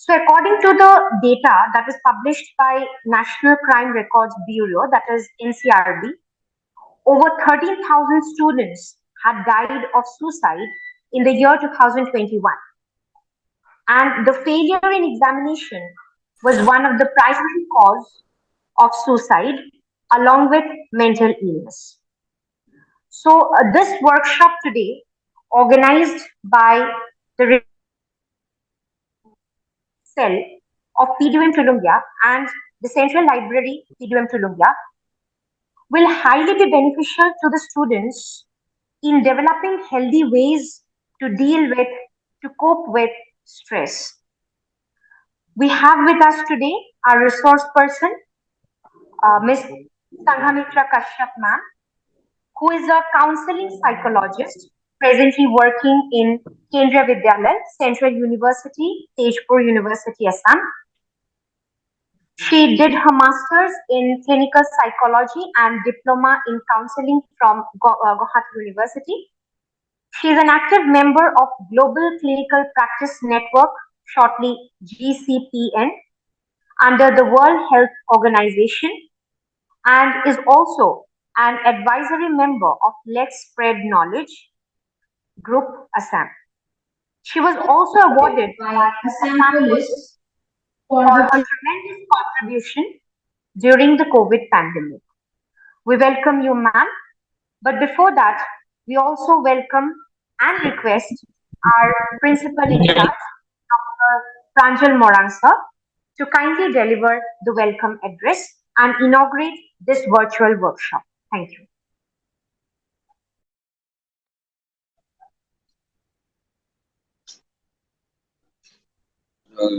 So according to the data that was published by National Crime Records Bureau, that is NCRB, over 13,000 students had died of suicide in the year 2021. And the failure in examination was one of the primary cause of suicide along with mental illness. So this workshop today, organized by the cell of PDUAM Tulungia and the Central Library PDUAM Tulungia, will highly be beneficial to the students in developing healthy ways to deal with, to cope with stress. We have with us today our resource person, Ms. Sanghamitra Kashyap ma'am, who is a counseling psychologist presently working in Kendriya Vidyalaya, Central University, Tejpur University, Assam. She did her master's in clinical psychology and diploma in counseling from Guwahati University. She is an active member of Global Clinical Practice Network, shortly GCPN, under the World Health Organization, and is also an advisory member of Let's Spread Knowledge Group Assam. She was also awarded by Assam Police for her tremendous contribution during the COVID pandemic. We welcome you, ma'am. But before that, we also welcome and request our principal in charge, Dr. Pranjal Morang sir, to kindly deliver the welcome address and inaugurate this virtual workshop. Thank you.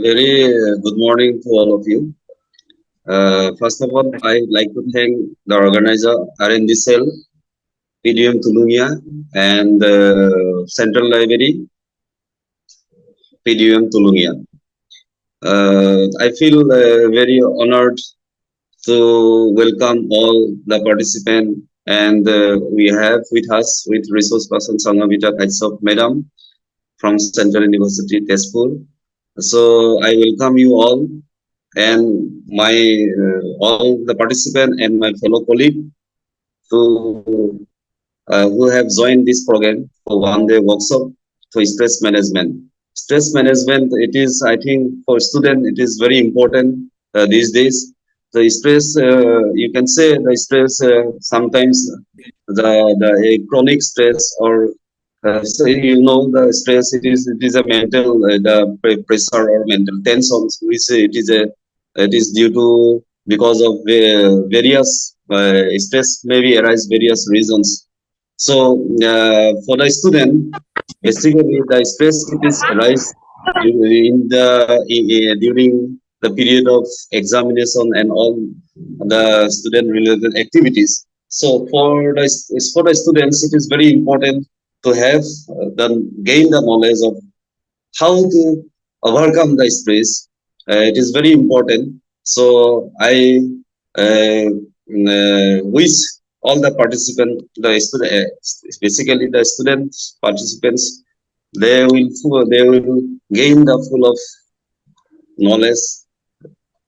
Very good morning to all of you. First of all, I'd like to thank the organizer, R&D Cell, PDUAM Tulungia, and Central Library, PDUAM Tulungia. I feel very honored to welcome all the participants, and we have with us with resource person Sanghamitra Kashyap Madam from Central University, Tezpur. So I welcome you all and my all the participants and my fellow colleagues who have joined this program for one-day workshop for stress management. Stress management, it is, I think, for students, it is very important these days. The stress, you can say the stress, sometimes the chronic stress or so you know the stress it is a mental the pressure or mental tension which it is due to because of various stress maybe arise various reasons. So for the student, basically the stress it is arise during the period of examination and all the student related activities. So for the students, it is very important to have gain the knowledge of how to overcome the stress. It is very important. So I wish all the participants, basically the students, participants, they will gain the full of knowledge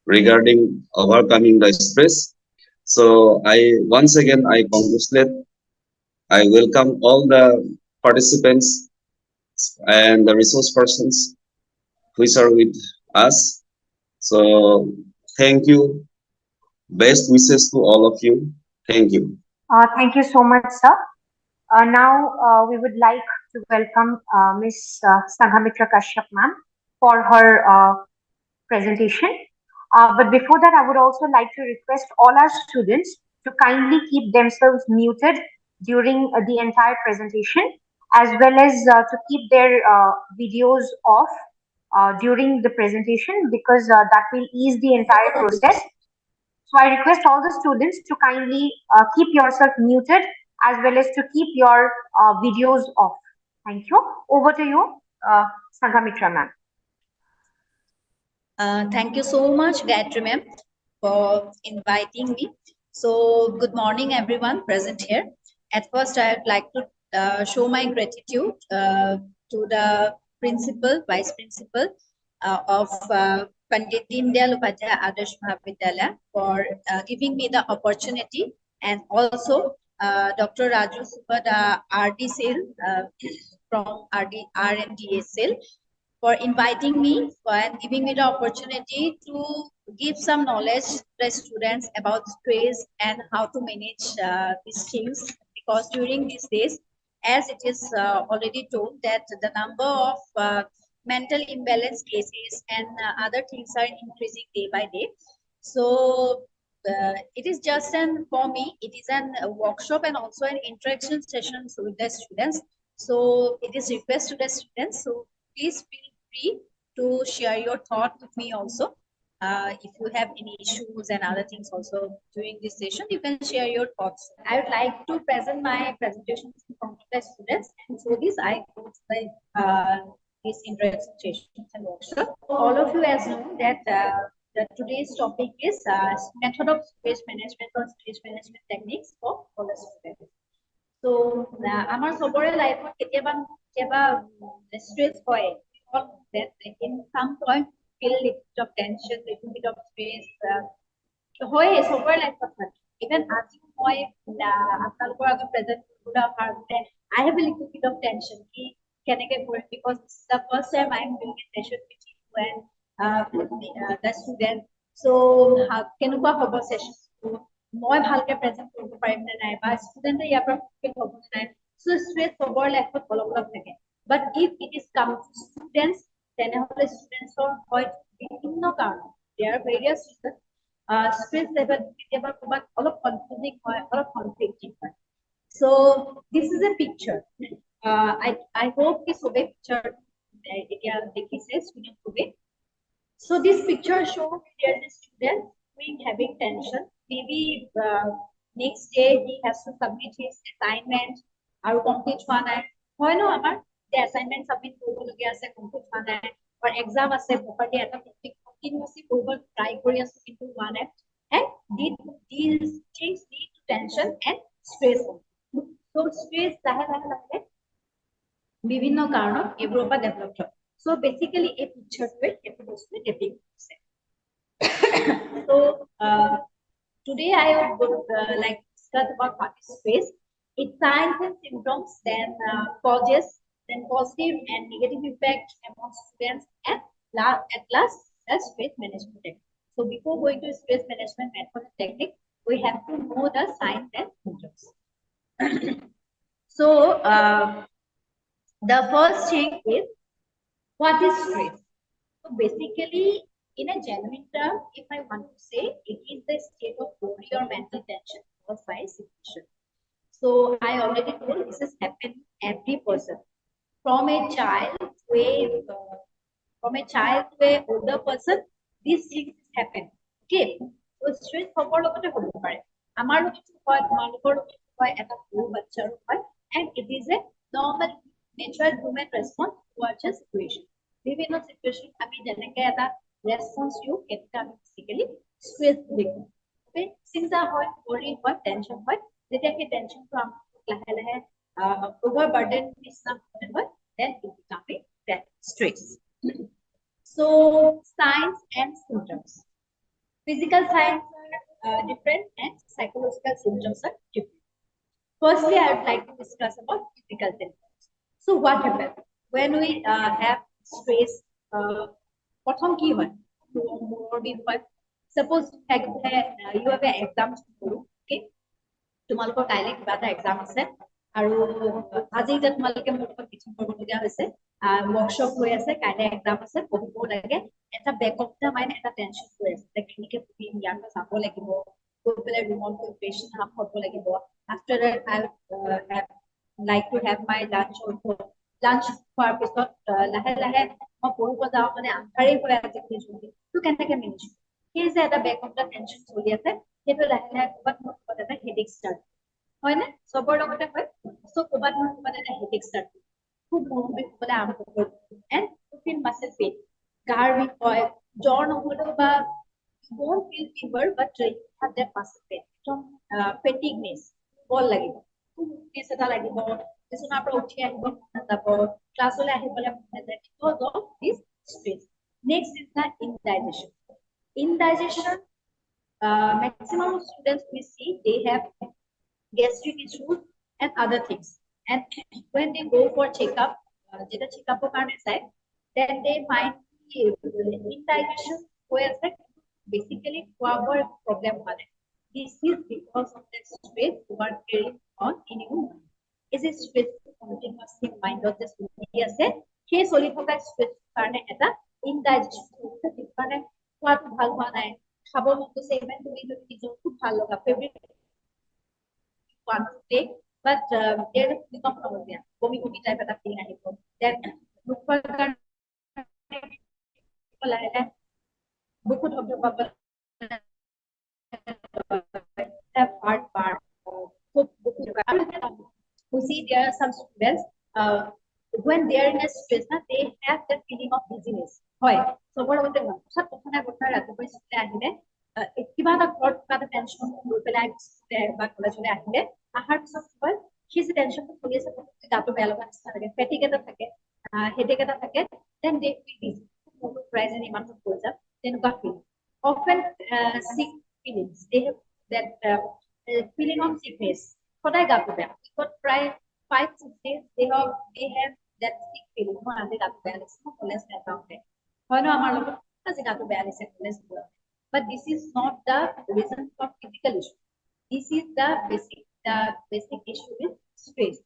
regarding overcoming the stress. So once again I congratulate, I welcome all the participants and the resource persons which are with us. So thank you. Best wishes to all of you. Thank you. Thank you so much, sir. Now we would like to welcome Ms. Sanghamitra Kashyap ma'am for her presentation. But before that, I would also like to request all our students to kindly keep themselves muted during the entire presentation, as well as to keep their videos off during the presentation, because that will ease the entire process. So I request all the students to kindly keep yourself muted, as well as to keep your videos off. Thank you. Over to you, Sanghamitra ma'am. Thank you so much, Gayatri ma'am, for inviting me. So, good morning, everyone present here. At first, I would like to show my gratitude to the principal, vice principal, of Pandit Deendayal Upadhyaya Adarsh Mahavidyalaya for giving me the opportunity, and also Dr. Raju Supad, RD Sale from RMDA Sale, for inviting me and giving me the opportunity to give some knowledge to the students about stress and how to manage these things. Because during these days, as it is already told, that the number of mental imbalance cases and other things are increasing day by day. So it is just for me, it is an workshop and also an interaction session with the students. So it is request to the students. So please feel free to share your thought with me also. If you have any issues and other things also during this session, you can share your thoughts. I would like to present my presentation in front of the students, and so this I go to this interaction session and workshop. All of you as know that today's topic is method of stress management or stress management techniques for college students. So আমাৰ সবৰে লাইফত কেতিয়াবা কেতিয়াবা stress হয়, all that in some point feel little bit of tension, little bit of stress হয় সবৰে লাইফত হয়। Even আজি মই আপোনালোকৰ আগত প্ৰেজেন্ট কৰিবলৈ কাৰণে I have a little bit of tension কি কেনেকে কৰিম, because this is the first time I am doing a session with you and the student. So কেনেকুৱা হ'ব session, মই ভালকে প্ৰেজেন্ট কৰিব পাৰিম নে নাই, বা ষ্টুডেন্টে ইয়াৰ পৰা হ'ব নে নাই। সো ষ্ট্ৰেছ সবৰ লাইফত অলপ অলপ থাকে, but if it is come to students, তেনেহ'লে ষ্টুডেন্টছৰ হয় বিভিন্ন কাৰণ, there various reason. Stress level কেতিয়াবা ক'ৰবাত অলপ কনফিউজিং হয়, অলপ কনফ্লিক্টিং হয়। So this is a picture. I hope ki sobe picture এতিয়া দেখিছে student sobe. So this picture shows there is a student having tension. Maybe next day he has to submit his assignment or complete one and হয় no আমাৰ the assignment submit কৰিবলগীয়া আছে, complete one and or exam আছে properly এটা topic continuously কৰিব try কৰি আছো কিন্তু one and these things lead to tension and stress. So stress লাহে লাহে লাহে বিভিন্ন কাৰণত এইবোৰৰ পৰা ডেভেলপ হয়। So basically এই পিকচাৰটোৱে এইটো বস্তু depict কৰিছে। So today I would like to discuss about what is stress, its signs and symptoms, then causes, then positive and negative effect among students, and at last the stress management technique. So before going to stress management method and technique, we have to know the signs and symptoms. So the first thing is, what is stress? So basically, in a genuine term, if I want to say, it is the state of body or mental tension caused by a situation. So I already told this has happened every person, from a child to a older person. These things happen. Okay, so stress সবৰ লগতে হ'ব পাৰে, আমাৰ লগতো হয়, তোমালোকৰ লগতো হয়, এটা সৰু বাচ্চাৰো হয়, and it is a normal natural human response towards a situation. বিভিন্ন situation আমি যেনেকে এটা ৰেসপন্স দিওঁ, এটা আমি বেসিক্যালি স্ট্রেস বুলি কওঁ। ওকে, চিন্তা হয়, worry হয়, টেনশন হয়, যেতিয়া কি টেনশনটো আমাক লাহে লাহে overburden নিচিনা হয়, then it becomes that stress. So signs and symptoms. Physical signs are different and psychological symptoms are different. Firstly, I would like to discuss about physical symptoms. So what happens when we have stress? প্রথম কি হয়, মোৰ বিষ হয়। Suppose you have an exam tomorrow, okay? তোমালোকৰ কাইলে কিবা এটা exam আছে, আৰু আজি যে তোমালোকে মোৰ লগত কিছু কৰিবলগীয়া হৈছে, workshop হৈ আছে, কাইলে exam আছে, পঢ়িব লাগে, এটা back of the mind এটা tension হৈ আছে, কেনেকে পঢ়িম, ইয়াৰ পৰা যাব লাগিব, গৈ পেলাই ৰুমত গৈ ফ্ৰেছ হ'ব লাগিব। After that, I would have like to have my lunch also. Lunch খোৱাৰ পিছত লাহে লাহে মই পঢ়িব যাওঁ, মানে আন্ধাৰেই হৈ আছে কিছুদিন, তো কেনেকে মেনেজ কৰিম? সেই যে এটা বেক অফ দা টেনশ্যন চলি আছে, সেইটো লাহে লাহে ক'ৰবাত নহয় ক'ৰবাত এটা হেডেক ষ্টাৰ্ট হয় নে? চবৰ লগতে হয়। চ' ক'ৰবাত নহয় ক'ৰবাত এটা হেডেক ষ্টাৰ্ট খুব মূৰ বিষ হ'বলৈ আৰম্ভ কৰিব, এণ্ড ফিল মাছল পেইন, গাৰ বিষ হয়, জ্বৰ নহ'লেও বা won't feel fever, but you have that muscle pain, fatigueness, বল লাগিব, পিছ এটা লাগিব, বিছনাৰ পৰা উঠি আহিব মন নাযাব, ক্লাছলৈ আহিবলৈ মন নাযায়, because of this stress. Next is the indigestion. Indigestion, maximum of students we see they have gastric issues and other things. And when they go for checkup, যেটা checkup ও কারণে যায়, then they find indigestion হয়ে আছে, basically খোৱা-বোৱাৰ problem হয়। This is because of the stress you are carrying on in your mind. Is a stress continuously mind of the চলি আছে, সেই চলি থকা stress কাৰণে এটা indigestion হৈছে, যিটো কাৰণে খোৱাটো ভাল হোৱা নাই, খাব মন গৈছে, ইমান তুমি যদি নিজৰ খুব ভাল লগা favorite want to take, but there is become problem. Bumi type of feeling আহিব, then look for বহুত of the bubble have hard part. We see there are some students when they are in a stress, they have the feeling of dizziness. Hoy, so what about the sab kothana kotha ratipoi skule ahile kiba ta thought kiba ta tension loi pelai ba college le ahile ahar pisot hoy his tension to choli ase gato beya loga nista thake, fatigue eta thake, headache eta thake, then they feel dizzy, price and amount of goes up, then got feel often sick feelings. They have that feeling of sickness. Kodai gato beya, but prior 5-6 days they have that sick feeling. No, ante gato beya lagse, no college na taunte. Hoy no amar logot aji gato beya lagse college go. But this is not the reason for physical issue. This is the basic issue with stress.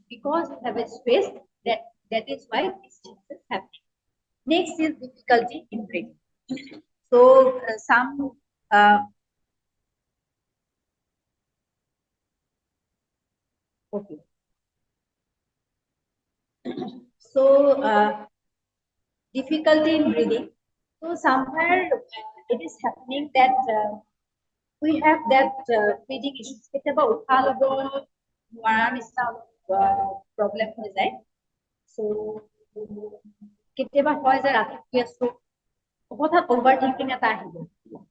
Because you have a stress, that is why these things is happening. Next is difficulty in breathing. So some okay. So difficulty in breathing. So somewhere it is happening that we have that breathing issues. It's about problem হৈ যায়. So কেতিয়াবা হয় যে ৰাতি শুই আছো, হঠাৎ overthinking এটা আহিব,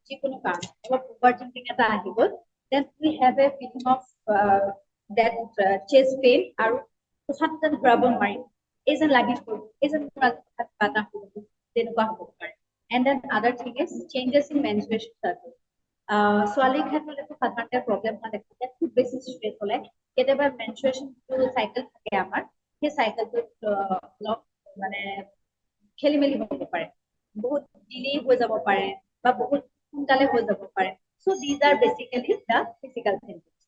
যিকোনো কাৰণ overthinking এটা আহিব, then we have a feeling of that chest pain আৰু হঠাৎ যেন ঘূৰাব নোৱাৰিম, এই যেন লাগি পৰিব, এই যেন পাতা হ'ব, তেনেকুৱা হ'ব পাৰে। And then other thing is changes in menstruation cycle. ছোৱালীৰ ক্ষেত্ৰত একো সাধাৰণতে প্ৰব্লেম হোৱা দেখা যায়, খুব বেছি ষ্ট্ৰেছ হলে কেতিয়াবা মেনষ্ট্ৰুৱেশ্যন চাইকেল থাকে আমাৰ, সেই চাইকেলটোত অলপ মানে খেলি মেলি হ'ব পাৰে, বহুত ডিলে হৈ যাব পাৰে বা বহুত সোনকালে হৈ যাব পাৰে। So these are basically the physical symptoms.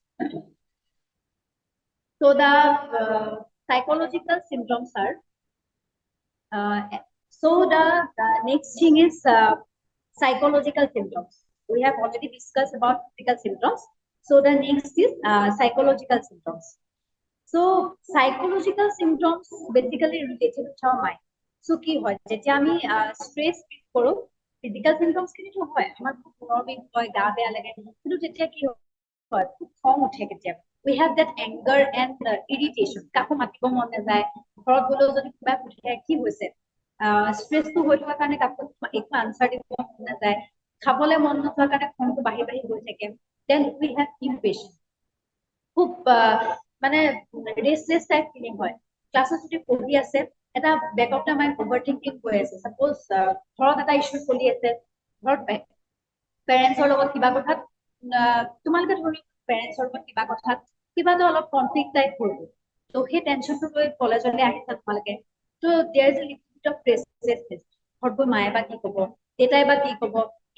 So the psychological symptoms are so the next thing is psychological symptoms. We have already discussed about physical symptoms. So the next is psychological symptoms. So psychological symptoms basically related to our mind. So কি হয়, যেতিয়া আমি stress feel কৰো, physical symptoms কিন্তু হয়, আমাৰ মূৰৰ বিষ হয়, গা বেয়া লাগে, কিন্তু যেতিয়া কি হয়, খং উঠে কেতিয়াবা, we have that anger and irritation, কাকো মাতিব মন নাযায়, ঘৰত গলেও যদি কিবা উঠে কি হৈছে, stress to হৈ থকা কাৰণে কাকো একো আনসাৰ দিব মন নাযায়, খাবলৈ মন নোযোৱাৰ কাৰণে খংটো বাঢ়ি বাঢ়ি গৈ থাকে, then we have impatience, খুব মানে ৰেষ্টলেছ টাইপ ফিলিং হয়। ক্লাছত যদি পঢ়ি আছে, এটা বেক অফ দ্য মাইণ্ড অভাৰথিংকিং হৈ আছে, সাপোজ ঘৰত এটা ইস্যু চলি আছে, ঘৰত পেৰেণ্টছৰ লগত কিবা কথাত, তোমালোকে ধৰি পেৰেণ্টছৰ লগত কিবা কথাত কিবা এটা অলপ কনফ্লিক্ট টাইপ হৈ গ'ল, ত' সেই টেনশ্যনটো লৈ কলেজলৈ আহিছা তোমালোকে, ত' there is a little bit of restlessness, ঘৰত গৈ মায়ে বা কি ক'ব, দেউতাই বা কি ক'ব,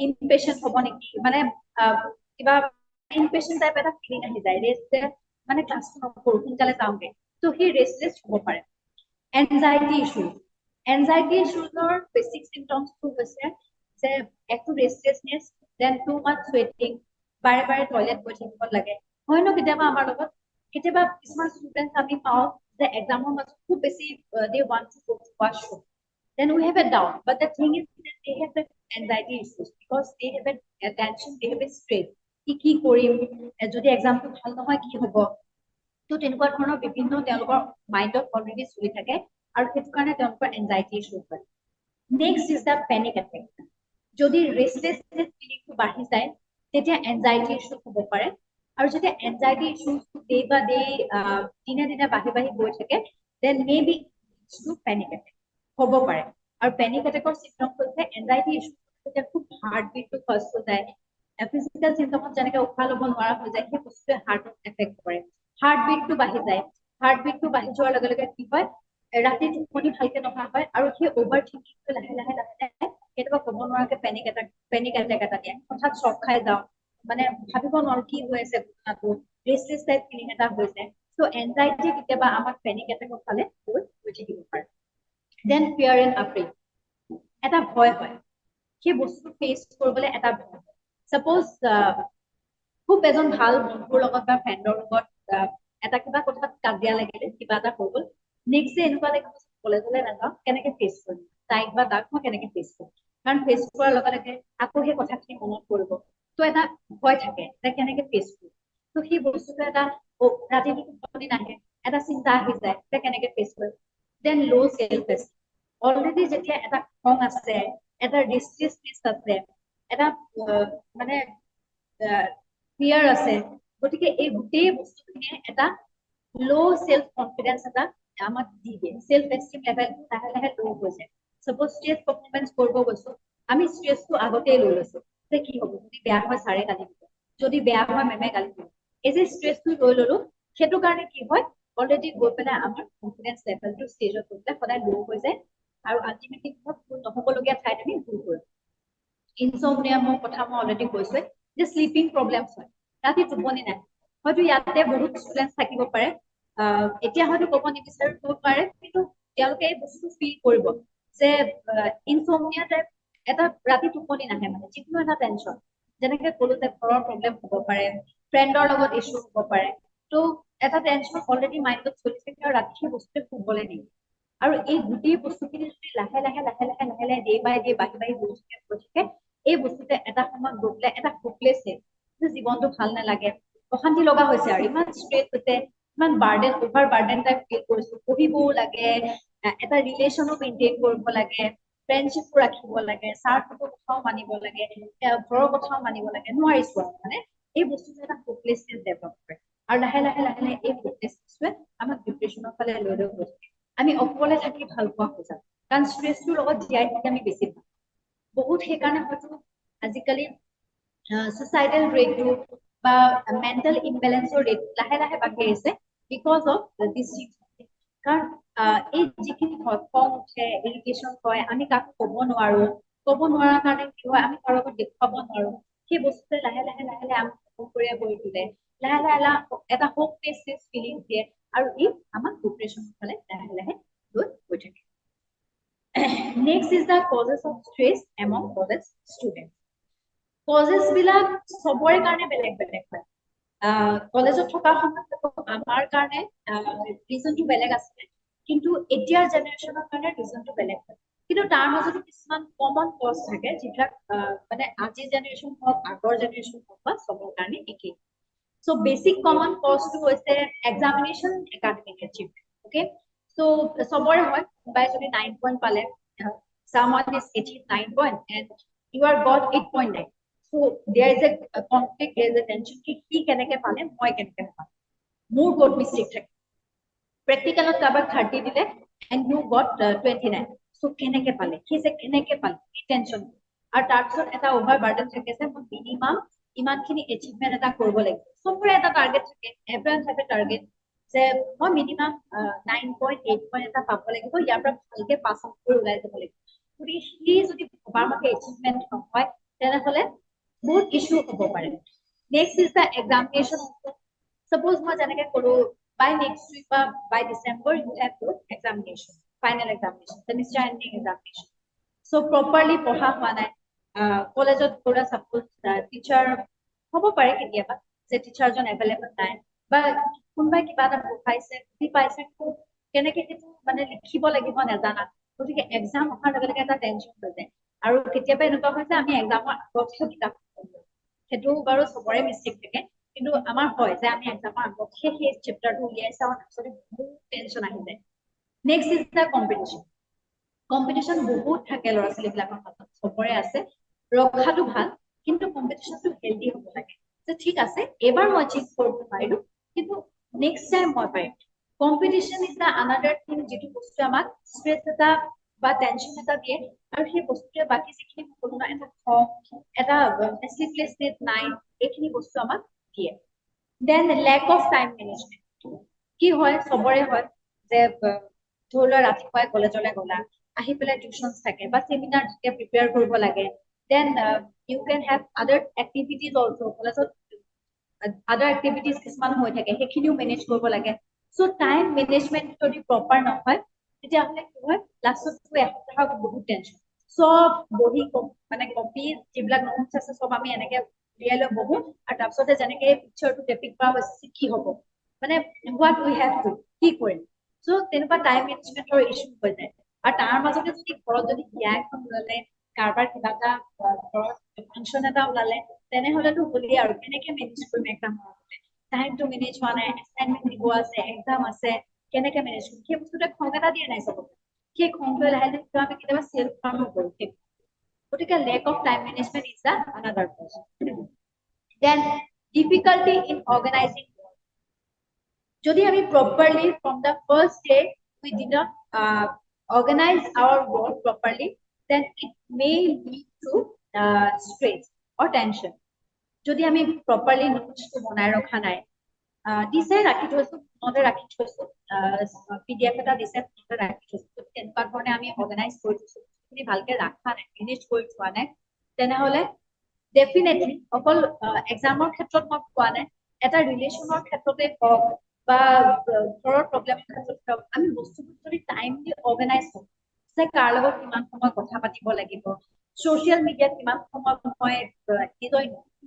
ইম্পেচেণ্ট হ'ব নেকি, মানে কিবা ইম্পেচেণ্ট টাইপ এটা ফিলিং আহি যায়, ৰেষ্টলেছ মানে ক্লাছটো নকৰো, সোনকালে যাওঁগে, ত' সেই ৰেষ্টলেছ হ'ব পাৰে। এনজাইটি ইছ্যুজ, এনজাইটি ইছ্যুজৰ বেচিক চিমটমছটো হৈছে যে একো ৰেষ্টলেছনেছ, দেন টু মাচ চুৱেটিং, বাৰে বাৰে টয়লেট গৈ থাকিব লাগে, হয় ন কেতিয়াবা আমাৰ লগত, কেতিয়াবা কিছুমান ষ্টুডেণ্টছ আমি পাওঁ যে এক্সামৰ মাজত খুব বেছি they want to go to washroom, then we have a doubt, but the thing is that they have the anxiety issues because they have a tension, they have a stress, কি কৰিম, যদি এক্সামটো ভাল নহয় কি হ'ব, তো তেনেকুৱা ধৰণৰ বিভিন্ন তেওঁলোকৰ মাইণ্ডত অলৰেডি চলি থাকে, আৰু সেইটো কাৰণে তেওঁলোকৰ এনজাইটি ইছ্যু হয়। Next is the panic attack, যদি ৰেষ্টলেছনেছ ফিলিংটো বাঢ়ি যায় তেতিয়া এনজাইটি ইছ্যু হ'ব পাৰে, আৰু যেতিয়া এনজাইটি ইছ্যু ডে বা ডে দিনে দিনে বাঢ়ি বাঢ়ি গৈ থাকে, then may be to panic attack হ'ব পাৰে। আৰু পেনিক এটাকৰ চিম্পটম হৈছে এনজাইটি ইছ্যু যেতিয়া খুব হাৰ্ট বিটটো ফাষ্ট হৈ যায় ফিজিকেল চিম্পটমত যেনেকৈ উশাহ ল'ব নোৱাৰা হৈ যায় সেই বস্তুৱে হাৰ্টত এফেক্ট কৰে হাৰ্ট বিটটো বাঢ়ি যায় হাৰ্ট বিটটো বাঢ়ি যোৱাৰ লগে লগে কি হয় ৰাতি টোপনি ভালকে নহা হয় আৰু সেই অভাৰ থিংকিংটো লাহে লাহে কেতিয়াবা ক'ব নোৱাৰাকে পেনিক এটেক এটা দিয়ে হঠাৎ চক খাই যাওঁ মানে ভাবিব নোৱাৰো কি হৈ আছে ঘটনাটো ৰেষ্টলেছ টাইপ ফিলিং এটা হৈছে সো এনজাইটি কেতিয়াবা আমাক পেনিক এটেকৰ ফালে গৈ থাকিব পাৰে দেন ফিয়াৰ এণ্ড আফ্ৰেড এটা ভয় হয় সেই বস্তুটো ফেচ কৰিবলৈ এটা ভয় সাপোজ খুব এজন ভাল বন্ধুৰ লগত বা ফ্ৰেণ্ডৰ লগত এটা কিবা কথাত কাজিয়া লাগিলে কিবা এটা হৈ গ'ল নেক্সট ডে এনেকুৱা লাগিব কলেজলৈ নাযাওঁ কেনেকে ফেচ কৰিম তাইক বা তাক মই কেনেকে ফেচ কৰিম কাৰণ ফেচ কৰাৰ লগে লগে আকৌ সেই কথাখিনি মনত পৰিব তো এটা ভয় থাকে যে কেনেকে ফেচ কৰিম তো সেই বস্তুটো এটা ৰাতিটো টোপনি নাহে এটা চিন্তা আহি যায় যে কেনেকে ফেচ কৰিম দেন ল' চেল্ফ এষ্টিম অলৰেডি যেতিয়া এটা খং আছে এটা ৰেষ্টলেছনেছ আছে এটা মানে ফিয়াৰ আছে গতিকে এই গোটেই বস্তুখিনিয়ে এটা ল' চেল্ফ কনফিডেন্স এটা আমাক দি দিয়ে চেল্ফ এষ্টিম লেভেল লাহে লাহে ল' হৈ যায় সাপোজ ষ্টেজ পাৰফৰ্মেঞ্চ কৰিব গৈছো আমি ষ্ট্ৰেছটো আগতেই লৈ লৈছো যে কি হ'ব যদি বেয়া হয় ছাৰে গালি দিব যদি বেয়া হয় মেমে গালি দিব এই যে ষ্ট্ৰেছটো লৈ ললো সেইটো কাৰণে কি হয় অলৰেডি গৈ পেলাই আমাৰ কনফিডেন্স লেভেলটো ষ্টেজত গৈ পেলাই সদায় ল' হৈ যায় আৰু আল্টিমেটলি ভুল নহ'বলগীয়া ঠাইত আমি ভুল কৰোঁ ইনসমনিয়ামৰ কথা মই অলৰেডি কৈছোৱে যে স্লিপিং প্ৰব্লেমছ হয় ৰাতি টোপনি নাহে হয়তো ইয়াতে বহুত ষ্টুডেণ্টছ থাকিব পাৰে এতিয়া হয়তো ক'ব নিবিচাৰিব পাৰে কিন্তু তেওঁলোকে এই বস্তুটো ফিল কৰিব যে ইনসমনিয়া টাইপ এটা ৰাতি টোপনি নাহে মানে যিকোনো এটা টেনশ্যন যেনেকে ক'লো যে ঘৰৰ প্ৰব্লেম হ'ব পাৰে ফ্ৰেণ্ডৰ লগত ইছ্যু হ'ব পাৰে তো এটা টেনশ্যন অলৰেডি মাইণ্ডত চলি থাকে আৰু ৰাতি সেই বস্তুটো শুবলৈ নিয়ে আৰু এই গোটেই বস্তুখিনি যদি লাহে লাহে ডে বাই ডে বাঢ়ি গৈ থাকে এই বস্তুতে এটা সময়ত গৈ পেলাই এটা হোপলেছনেছ যে জীৱনটো ভাল নালাগে অশান্তি লগা হৈছে আৰু ইমান ষ্ট্ৰেছ হৈছে ইমান burden over burden type feel কৰিছো পঢ়িবও লাগে এটা ৰিলেশ্যনো মেইনটেইন কৰিব লাগে ফ্ৰেণ্ডশ্বিপো ৰাখিব লাগে স্বাৰ্থৰ কথাও মানিব লাগে ঘৰৰ কথাও মানিব লাগে নোৱাৰিছো আৰু মানে এই বস্তুটো এটা হোপলেছনেছ ডেভেলপ কৰে আৰু লাহে লাহে এই হোপলেছনেছটোৱে আমাক ডিপ্ৰেশ্যনৰ ফালে লৈ গৈ থাকে আমি অকলে থাকি ভাল পোৱা হৈ যাওঁ কাৰণ ষ্ট্ৰেছটোৰ লগত জীয়াই থাকি আমি বেছি ভাল বহুত সেইকাৰণে হয়তো আজিকালি সুইচাইডেল ৰেটটো বা মেণ্টেল ইমবেলেঞ্চৰ ৰেট লাহে লাহে বাঢ়ি আহিছে বিকজ অফ দিছ কাৰণ এই যিখিনি হয় খং উঠে ইৰিটেশ্যন হয় আমি কাকো ক'ব নোৱাৰাৰ কাৰণে কি হয় আমি কাৰো আগত দেখুৱাব নোৱাৰো সেই বস্তুটোৱে লাহে লাহে আমাক কৰি তোলে লাহে লাহে এটা হোপলেছনেছ ফিলিং দিয়ে আৰু ই আমাক ডিপ্ৰেশ্যনৰ ফালে লাহে লাহে গৈ থাকে Next is the causes of stress among college students. Causes বিলাক সবৰে কাৰণে বেলেগ বেলেগ হয় কলেজত থকা সময়ত আমাৰ কাৰণে ৰিজনটো বেলেগ আছে কিন্তু এতিয়াৰ জেনেৰেশ্যনৰ কাৰণে ৰিজনটো বেলেগ হয় কিন্তু তাৰ মাজতো কিছুমান কমন কজ থাকে যিবিলাক মানে আজিৰ জেনেৰেশ্যন হওক আগৰ জেনেৰেশ্যন হওক বা সবৰ কাৰণে একেই So basic common cause to হৈছে examination academic achievement okay so somewhere hoy by jodi 9 point pale someone is achieved 9 point and you are got 8.9 so there is a conflict there is a tension ki keneke pale moi keneke pale more got mistake thake practical kabar 30 dile and you got 29 so keneke pale ki se keneke pale ki tension আর তারপর এটা over burden থাকে যে minimum ইমানখিনি achievement এটা কৰিব লাগিব সবৰে এটা টাৰ্গেট থাকে এভৰিৱান হ্যাভ এ টাৰ্গেট যে মই মিনিমাম 9.8 পইণ্ট এটা পাব লাগিব ইয়াৰ পৰা ভালকে পাছ আউট কৰি ওলাই যাব লাগিব যদি সি যদি বাৰমাকে এচিভমেন্ট নহয় তেনেহলে বহুত ইস্যু হ'ব পাৰে next is the examination suppose মই যেনেকে কৰো by next week বা by December you have your examination final examination semester ending examination so properly পঢ়া হোৱা নাই কলেজত পৰা সাপোজ টিচাৰ হ'ব পাৰে কেতিয়াবা যে টিচাৰজন এভেইলেবল নাই বা কোনোবাই কিবা এটা পঢ়াইছে বুজি পাইছে কেনেকে সেইটো মানে লিখিব লাগিব নাজানা গতিকে এক্সাম অহাৰ লগে লগে এটা টেনশ্যন হৈ যায় আৰু কেতিয়াবা এনেকুৱা হয় যে আমি এক্সামৰ আগতহে কিতাপ পঢ়ো সেইটো বাৰু সবৰে মিষ্টেক থাকে কিন্তু আমাৰ হয় যে আমি এক্সামৰ আগতহে সেই চেপ্টাৰটো উলিয়াই চাওঁ তাৰপিছতে বহুত টেনশ্যন আহি যায় নেক্সট ইজ দ্য কম্পিটিশ্যন বহুত থাকে ল'ৰা ছোৱালীবিলাকৰ মাজত সবৰে আছে ৰখাটো ভাল কিন্তু কম্পিটিশ্যনটো হেলদি হ'ব লাগে যে ঠিক আছে এবাৰ মই চিট কৰিব পাৰিলো কিন্তু নেক্সট টাইম মই পাৰিম competition is the another thing যিটো বস্তু আমাক ষ্ট্ৰেছ এটা বা টেনশন এটা দিয়ে আৰু সেই বস্তুটোৱে বাকী যিখিনি সকলো না এটা খং এটা স্লিপলেছ নাইট এইখিনি বস্তু আমাক দিয়ে then lack of time management কি হয় চবৰে হয় যে ধৰি লোৱা ৰাতিপুৱাই কলেজলৈ গলা আহি পেলাই টিউচন থাকে বা চেমিনাৰ থাকে প্ৰিপেয়াৰ কৰিব লাগে দেন ইউ কেন হেভ আদাৰ এক্টিভিটিজ অলসো কলেজত আদাৰ এক্টিভিটিজ কিছুমান হৈ থাকে সেইখিনিও মেনেজ কৰিব লাগে চ' টাইম মেনেজমেন্ট যদি প্ৰপাৰ নহয় তেতিয়াহ'লে কি হয় লাষ্টত এসপ্তাহত বহুত টেনশ্যন চব বহি মানে কপি যিবিলাক নোটছ আছে চব আমি এনেকে উলিয়াই লৈ বহো আৰু তাৰপিছতে যেনেকে পিকচাৰটো ডেপিক কৰা হৈছে কি হ'ব মানে হোৱাট উই হেভ টু কি কৰিম চ' তেনেকুৱা টাইম মেনেজমেন্টৰ ইছ্যু হৈ যায় আৰু তাৰ মাজতে যদি ঘৰত যদি বিয়া এখন ওলালে কাৰোবাৰ কিবা এটা ঘৰত ফাংচন এটা ওলালে তেনেহ'লেতো হ'লেই আৰু কেনেকে মেনেজ কৰিম এক্সামৰ টাইমটো মেনেজ হোৱা নাই এছাইনমেণ্ট দিব আছে এক্সাম আছে কেনেকে মেনেজ কৰিম সেই বস্তুটোৱে খং এটা দিয়ে নাই চবকে সেই খংটোৱে লাহে লাহে আমি কেতিয়াবা চেল্ফ কামো কৰোঁ গতিকে lack of time management is the another cause then difficulty in organising যদি আমি properly from the first day we did not organize our work properly then it may lead to stress or tension যদি আমি properly নোটছটো বনাই ৰখা নাই দিছে ৰাখি থৈছো মতে ৰাখি থৈছো পিডিএফ এটা দিছে মতে ৰাখি থৈছো তেনেকুৱা ধৰণে আমি অৰ্গেনাইজ কৰি থৈছো তুমি ভালকে ৰাখা নাই মেনেজ কৰি থোৱা নাই তেনেহ'লে ডেফিনেটলি অকল এক্সামৰ ক্ষেত্ৰত মই কোৱা নাই এটা ৰিলেশ্যনৰ ক্ষেত্ৰতে হওক বা ঘৰৰ প্ৰব্লেমৰ ক্ষেত্ৰত হওক আমি বস্তুবোৰ যদি টাইমলি অৰ্গেনাইজ কৰোঁ যে কাৰ লগত কিমান সময় কথা পাতিব লাগিব ছ'চিয়েল মিডিয়াত কিমান সময় মই নিজৰ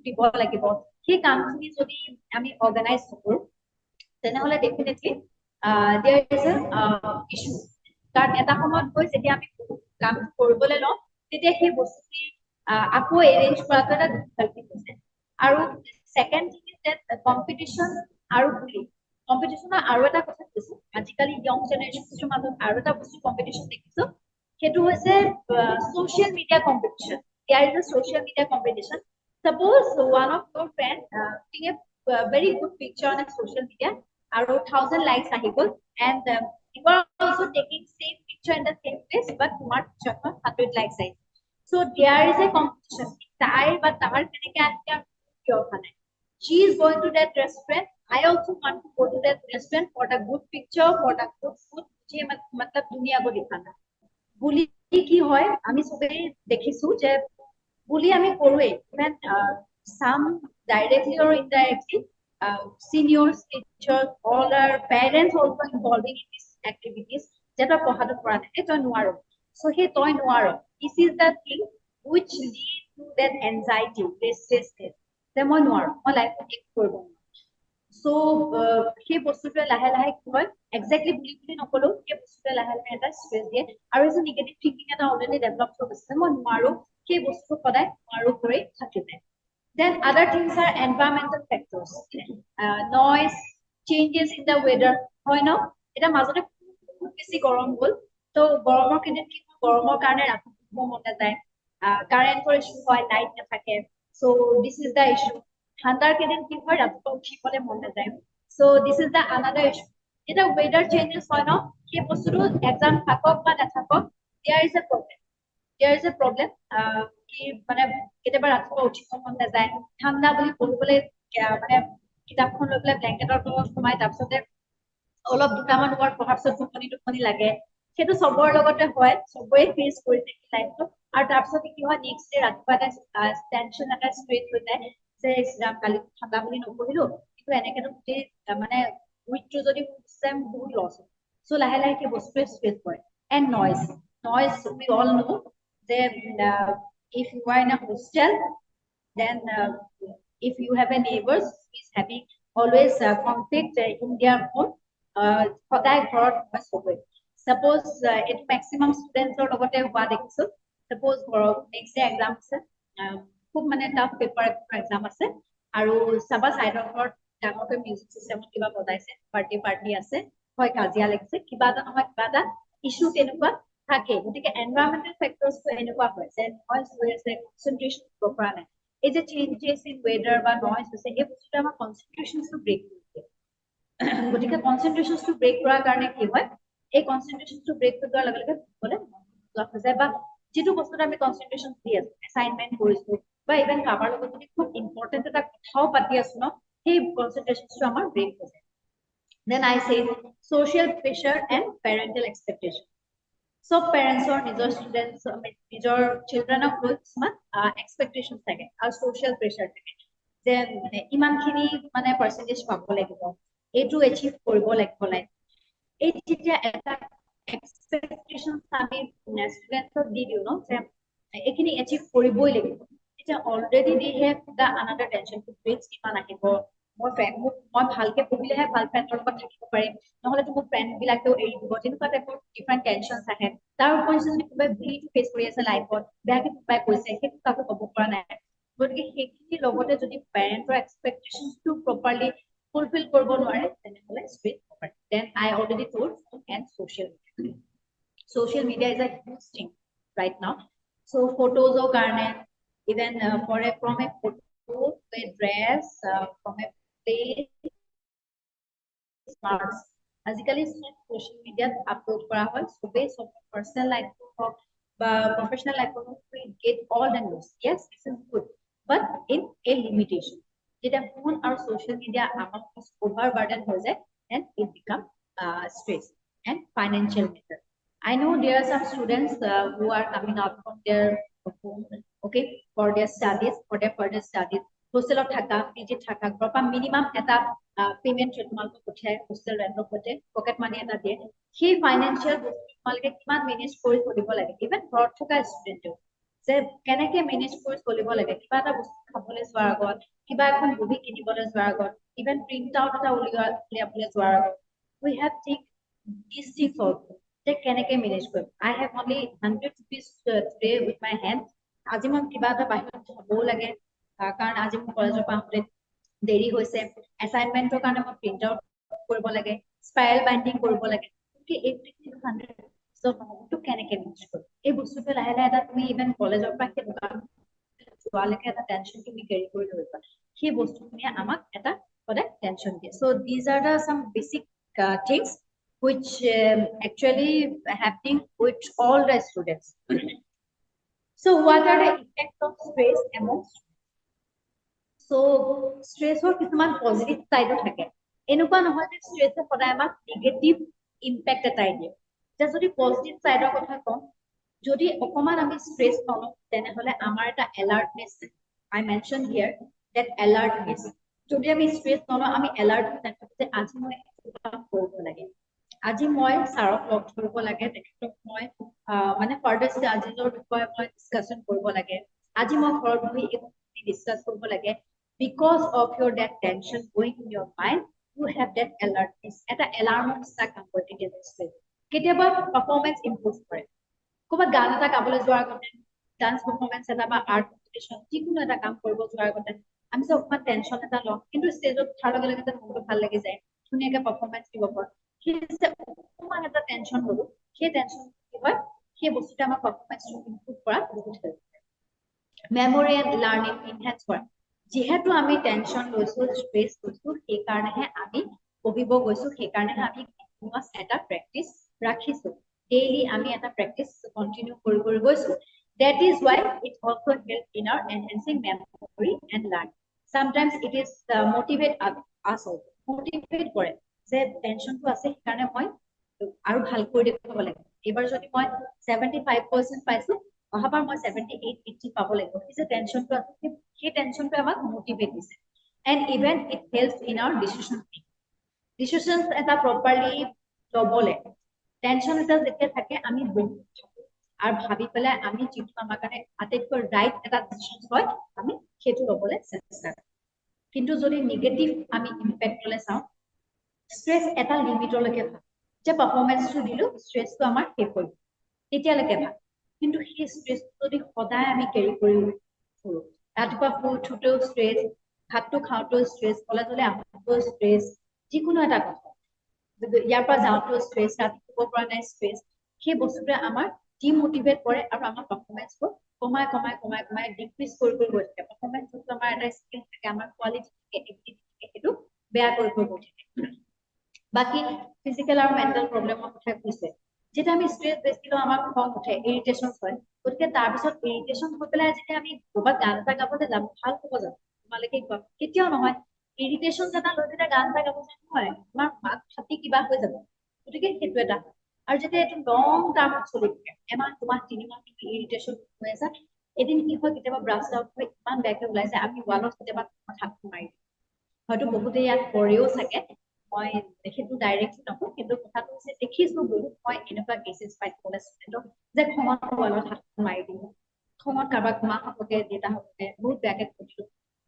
দিব লাগিব সেই কামখিনি যদি আমি অৰ্গেনাইজ নকৰোঁ তেনেহ'লে definitely there is a issue কাৰণ এটা সময়ত গৈ যেতিয়া আমি কাম কৰিবলৈ লওঁ তেতিয়া সেই বস্তুখিনি আকৌ এৰেঞ্জ কৰাটো এটা ডিফিকাল্টি হৈছে আৰু second thing is that competition আৰু বুলি কম্পিটিশ্যনৰ আৰু এটা কথা কৈছো আজিকালি য়ং জেনেৰেশ্যনৰ মাজত আৰু এটা বস্তু কম্পিটিশ্যন দেখিছো সেইটো হৈছে social media competition there is a social media competition suppose one of your friend taking a very good picture on a social media আৰু 1000 likes আহি গ'ল and you are also taking same picture in the same place but তোমাৰ picture 100 likes আহিছে so there is a competition তাই বা তাৰ কেনেকে আনকে কিয় হোৱা নাই she is going to that restaurant I also want to go to that restaurant for the good picture for the good food যে मतलब दुनिया को दिखाना বুলি কি হয় আমি সবেই দেখিছো যে বুলি আমি কৰোৱে even some directly or indirectly seniors teachers all our parents also involving in these activities যেটা পঢ়াটো পৰা নাই তই নোৱাৰো so সেই তই নোৱাৰো this is the thing which lead to that anxiety this যে মই নোৱাৰো মই লাইফত একো কৰিব নোৱাৰো so সেই বস্তুটোৱে লাহে লাহে কি হয় এক্স্যাক্টলি বুলি নকলো সেই বস্তুটোৱে লাহে লাহে এটা ষ্ট্ৰেছ দিয়ে আৰু এই নিগেটিভ থিংকিং এটা অলৰেডি ডেভেলপ হৈ গৈছে মই নোৱাৰো সেই বস্তু সদায় নোৱাৰো কৰি থাকিলে then other things are environmental factors noise changes in the weather হয় ন এটা মাজতে খুব বেছি গৰম হ'ল তো গৰমৰ কেদিন কি গৰমৰ কাৰণে ৰাতিপুৱা মন নাযায় কাৰেণ্টৰ ইছ্যু হয় লাইট নাথাকে so this is the issue ঠাণ্ডাৰ কেদিন কি হয় ৰাতিপুৱা উঠিবলৈ মন নাযায় so this is the another issue এটা weather changes হয় ন সেই বস্তুটো এক্সাম থাকক বা নাথাকক there is a problem কি মানে কেতিয়াবা ৰাতিপুৱা উঠিব মন নাযায় ঠাণ্ডা বুলি পঢ়িবলৈ মানে কিতাপখন লৈ পেলাই ব্লেংকেটৰ তলত সোমাই তাৰপিছতে অলপ দুটামান ৱৰ্ড পঢ়াৰ পিছত টোপনি লাগে সেইটো চবৰ লগতে হয় চবৰে ফেচ কৰি থাকে লাইফটো আৰু তাৰপিছতে কি হয় নেক্সট ডে ৰাতিপুৱা এটা টেনশ্যন এটা ষ্ট্ৰেছ হৈ যায় যে কালি ঠাণ্ডা বুলি নপঢ়িলো কিন্তু এনেকেতো গোটেই মানে উইকটো যদি চেম বহুত লছ হয় চ' লাহে লাহে সেই বস্তুটোৱে ষ্ট্ৰেছ কৰে and noise we all know that if you are in a hostel then if you have a neighbors who is having always conflict in their home সদায় ঘৰত হয় suppose it maximum students লগতে হোৱা দেখিছো suppose next day exam আছে খুব মানে tough paper exam আছে আৰু চাবা সাইডৰ ঘৰত ডাঙৰকৈ মিউজিক চিষ্টেমত কিবা বজাইছে পাৰ্টি আছে হয় কাজিয়া লাগিছে কিবা এটা নহয় কিবা এটা ইস্যু তেনেকুৱা থাকে গতিকে এনভাইৰনমেন্টেল ফেক্টৰছটো এনেকুৱা হয় যে নইজ হৈ আছে কনচেন্ট্ৰেশ্যন কৰিব পৰা নাই এই যে চেঞ্জেছ ইন ৱেডাৰ বা নইজ হৈছে এই বস্তুটো আমাৰ কনচেন্ট্ৰেশ্যনটো ব্ৰেক কৰি দিয়ে গতিকে কনচেন্ট্ৰেশ্যনটো ব্ৰেক কৰাৰ কাৰণে কি হয় এই কনচেন্ট্ৰেশ্যনটো ব্ৰেক হৈ যোৱাৰ লগে লগে লছ হৈ যায় বা যেটো বস্তুত আমি কনসেন্ট্ৰেশন দি আছো অ্যাসাইনমেন্ট কৰিছো বা ইভেন কাবাৰ লগত যদি খুব ইম্পৰ্টেন্ট এটা কথাও পাতি আছো ন সেই কনসেন্ট্ৰেশনটো আমাৰ ব্ৰেক হৈ যায় then I say social pressure and parental expectation সব পেৰেন্টছৰ নিজৰ ষ্টুডেন্টছ নিজৰ চিলড্ৰেনক লৈ কিছুমান এক্সপেক্টেশন থাকে আৰু social pressure থাকে যে ইমানখিনি মানে পাৰ্চেন্টেজ পাব লাগিব এইটো এচিভ কৰিব লাগিব লাইক এই যেতিয়া এটা এক্সপেক্টেশন আমি ষ্টুডেন্টক দি দিও ন যে এইখিনি এচিভ কৰিবই লাগিব এটা অলৰেডি দি হে দা আনাদাৰ টেনশন টু গ্ৰেডছ কিমান আহিব মই ফ্ৰেন্ড মই ভালকে পঢ়িলেহে ভাল ফ্ৰেন্ডৰ লগত থাকিব পাৰিম নহলে তো মোৰ ফ্ৰেন্ড বিলাকেও এৰি দিব তেনেকুৱা টাইপৰ ডিফাৰেন্ট টেনশনছ আহে তাৰ উপৰি যদি কোনোবাই বিলিটো ফেচ কৰি আছে লাইফত বেয়াকে কোনোবাই কৈছে সেইটো কাকো ক'ব পৰা নাই গতিকে সেইখিনিৰ লগতে যদি পেৰেন্টৰ এক্সপেক্টেশনটো প্ৰপাৰলি ফুলফিল কৰিব নোৱাৰে তেনেহলে straight property then I already told and social media is a huge thing right now so photos or garnet even from a photo to a dress from a place smarts আজিকালি social media upload কৰা হয় সবে সব personal life হওক বা professional life হওক we get all the news yes this is good but in a limitation যেতিয়া phone আৰু social media আমাৰ over burden হৈ যায় and it become stress and financial matter I know there are some students who are coming out from their home okay for their studies for their further studies hostel of thaka pg thaka proper minimum eta payment তোমালক পঠিয়াই hostel rent হতে pocket money এটা দিয়ে সেই financial তোমালকে কিমান manage কৰি চলিব লাগে even ঘৰত থকা student যে কেনেকে manage কৰি চলিব লাগে কিবা এটা বস্তু খাবলৈ যোৱাৰ আগত কিবা এখন বহি কিনিবলৈ যোৱাৰ আগত even print out এটা উলিয়াবলৈ যোৱাৰ আগত we have take these things also যে কেনেকে manage কৰিম I have only 100 rupees today with my hand আজি মই কিবা এটা বাহিৰত খাবও লাগে কাৰণ আজি মই কলেজৰ পৰা আহোঁতে দেৰি হৈছে এসাইনমেন্টৰ কাৰণে মই প্ৰিন্ট আউট কৰিব লাগে স্পাইৰাল বাইন্ডিং কৰিব লাগে কি এভৰিথিং 100 সো তো কেনেকে মেনেজ কৰিম এই বস্তুটো লাহে লাহে এটা তুমি ইভেন কলেজৰ পৰা কি দোকান যোৱালৈকে এটা টেনশন তুমি কেৰি কৰি লৈবা সেই বস্তুখিনি আমাক এটা সদায় টেনশন দিয়ে so these are the some basic things which actually happening with all the students so what are the effects of stress among students so stress or কিছুমান পজিটিভ সাইডও থাকে এনেকুৱা নহয় যে stress এ সদায় আমাক নেগেটিভ ইম্প্যাক্ট এটা দিয়ে যে যদি পজিটিভ সাইডৰ কথা কম যদি অকমান আমি স্ট্ৰেস পাও তেনেহলে আমাৰ এটা অ্যালাৰ্টনেস I mentioned here that alertness যদি আমি স্ট্ৰেস পাও আমি অ্যালাৰ্ট থাকো যে আজি মই কৰিব লাগে আজি মই সাৰক লগ ধৰিব লাগে তেখেতক মই মানে ফাৰ্দাৰ ষ্টাডিজৰ বিষয়ে মই ডিসকাশন কৰিব লাগে আজি মই ঘৰত বহি এই ডিসকাস কৰিব লাগে because of your that tension going in your mind you have that alertness eta alarm sta কাম কৰি দিয়ে stress কেতিয়াবা পাৰফৰম্যান্স ইমপ্ৰুভ কৰে কোবা গান এটা গাবলৈ যোৱাৰ আগতে ডান্স পাৰফৰম্যান্স এটা বা আৰ্ট কম্পিটিশন যিকোনো এটা কাম কৰিব যোৱাৰ আগতে আমি সব অকমান টেনশন এটা লওঁ কিন্তু ষ্টেজত থাৰ লগে লগে মনটো ভাল লাগি যায় ধুনীয়াকে পাৰফৰম্যান্স দিব পাৰো সেই অকমান এটা টেনশন হলো সেই টেনশন কি হয় সেই বস্তুটা আমাৰ পাৰফৰম্যান্সটো ইমপ্ৰুভ কৰা বহুত হেল্প কৰে মেমৰি এণ্ড লাৰ্নিং এনহান্স কৰা যেহেতু আমি টেনশন লৈছো স্ট্ৰেস লৈছো সেই কাৰণেহে আমি পঢ়িব গৈছো সেই কাৰণেহে আমি কন্টিনিউয়াস এটা প্ৰেক্টিস ৰাখিছো ডেইলি আমি এটা প্ৰেক্টিস কন্টিনিউ কৰি গৈছো that is why it also help in our enhancing memory and learning sometimes it is motivate us also motivate কৰে যে টেনশনটো আছে কাৰণে মই আৰু ভাল কৰি দেখাব লাগে এবাৰ যদি মই 75% পাইছো অহাবাৰ মই 78 80 পাব লাগিব এই টেনশনটো আছে সেই টেনশনটো আমাক মোটিভেট দিছে and even it helps in our decisions এটা properly লবলে টেনশন এটা যেতিয়া থাকে আমি আর ভাবি পেলাই আমি যেটো আমাৰ কাৰণে আটাইতকৈ ৰাইট এটা ডিসিশন হয় আমি সেইটো লবলে চেষ্টা কিন্তু যদি নেগেটিভ আমি ইম্প্যাক্ট ললে চাও স্ট্রেস এটা লিমিটলৈকে ভাল যে পারফরম্যান্সটো দিলো স্ট্রেসটো আমাৰ শেষ হ'ল তেতিয়ালৈকে ভাল কিন্তু সেই স্ট্ৰেস যদি সদায় আমি কেৰি কৰি ফুৰো ৰাতিপুৱা শুই উঠোতেও স্ট্ৰেস ভাতটো খাওঁতেও স্ট্ৰেস কলেজলৈ আহোঁতেও স্ট্ৰেস যিকোনো এটা কথা ইয়াৰ পৰা যাওঁতেও স্ট্ৰেস ৰাতিপুৱাৰ পৰা নাই স্ট্ৰেস সেই বস্তুটোৱে আমাৰ ডিমোটিভেট কৰে আৰু আমাৰ পাৰফৰম্যান্সটো কমাই ডিক্ৰিজ কৰি গৈ থাকে পাৰফৰম্যান্সটো আমাৰ এটা স্কিল থাকে আমাৰ কোৱালিটি থাকে এক্টিভিটি থাকে সেইটো বেয়া কৰি গৈ থাকে বাকি ফিজিক্যাল আৰু মেন্টাল প্ৰবলেমৰ কথা কৈছে যেতিয়া আমি ষ্ট্ৰেছ বেছি লওঁ আমাৰ খং উঠে ইৰিটেশ্যন হয় গতিকে তাৰপিছত ইৰিটেশ্যন হৈ পেলাই যেতিয়া আমি ক'ৰবাত গান এটা গাবলৈ যাম ভাল হ'ব যাম তোমালোকে কোৱা কেতিয়াও নহয় ইৰিটেশ্যন এটা লৈ যেতিয়া গান এটা গাব যাম নহয় আমাৰ মাত ফাটি কিবা হৈ যাব গতিকে সেইটো এটা আৰু যেতিয়া এইটো লং টাৰ্মত চলি থাকে এমাহ দুমাহ তিনিমাহ তুমি ইৰিটেশ্যন হৈ আছে এদিন কি হয় কেতিয়াবা ব্ৰাছ আউট হৈ ইমান বেয়াকে ওলাইছে আমি ৱালত কেতিয়াবা হাত মাৰি হয়তো বহুতে ইয়াত কৰেও চাগে মই সেইটো ডাইৰেক্টলি নকওঁ কিন্তু কথাটো হৈছে দেখিছো বহুত মই এনেকুৱা কেছেছ পাই কলেজ ষ্টুডেণ্টক যে খঙত ৱালত হাত মাৰি দিওঁ খঙত কাৰোবাক মাহঁতকে দেউতাহঁতকে বহুত বেয়াকে কৈছো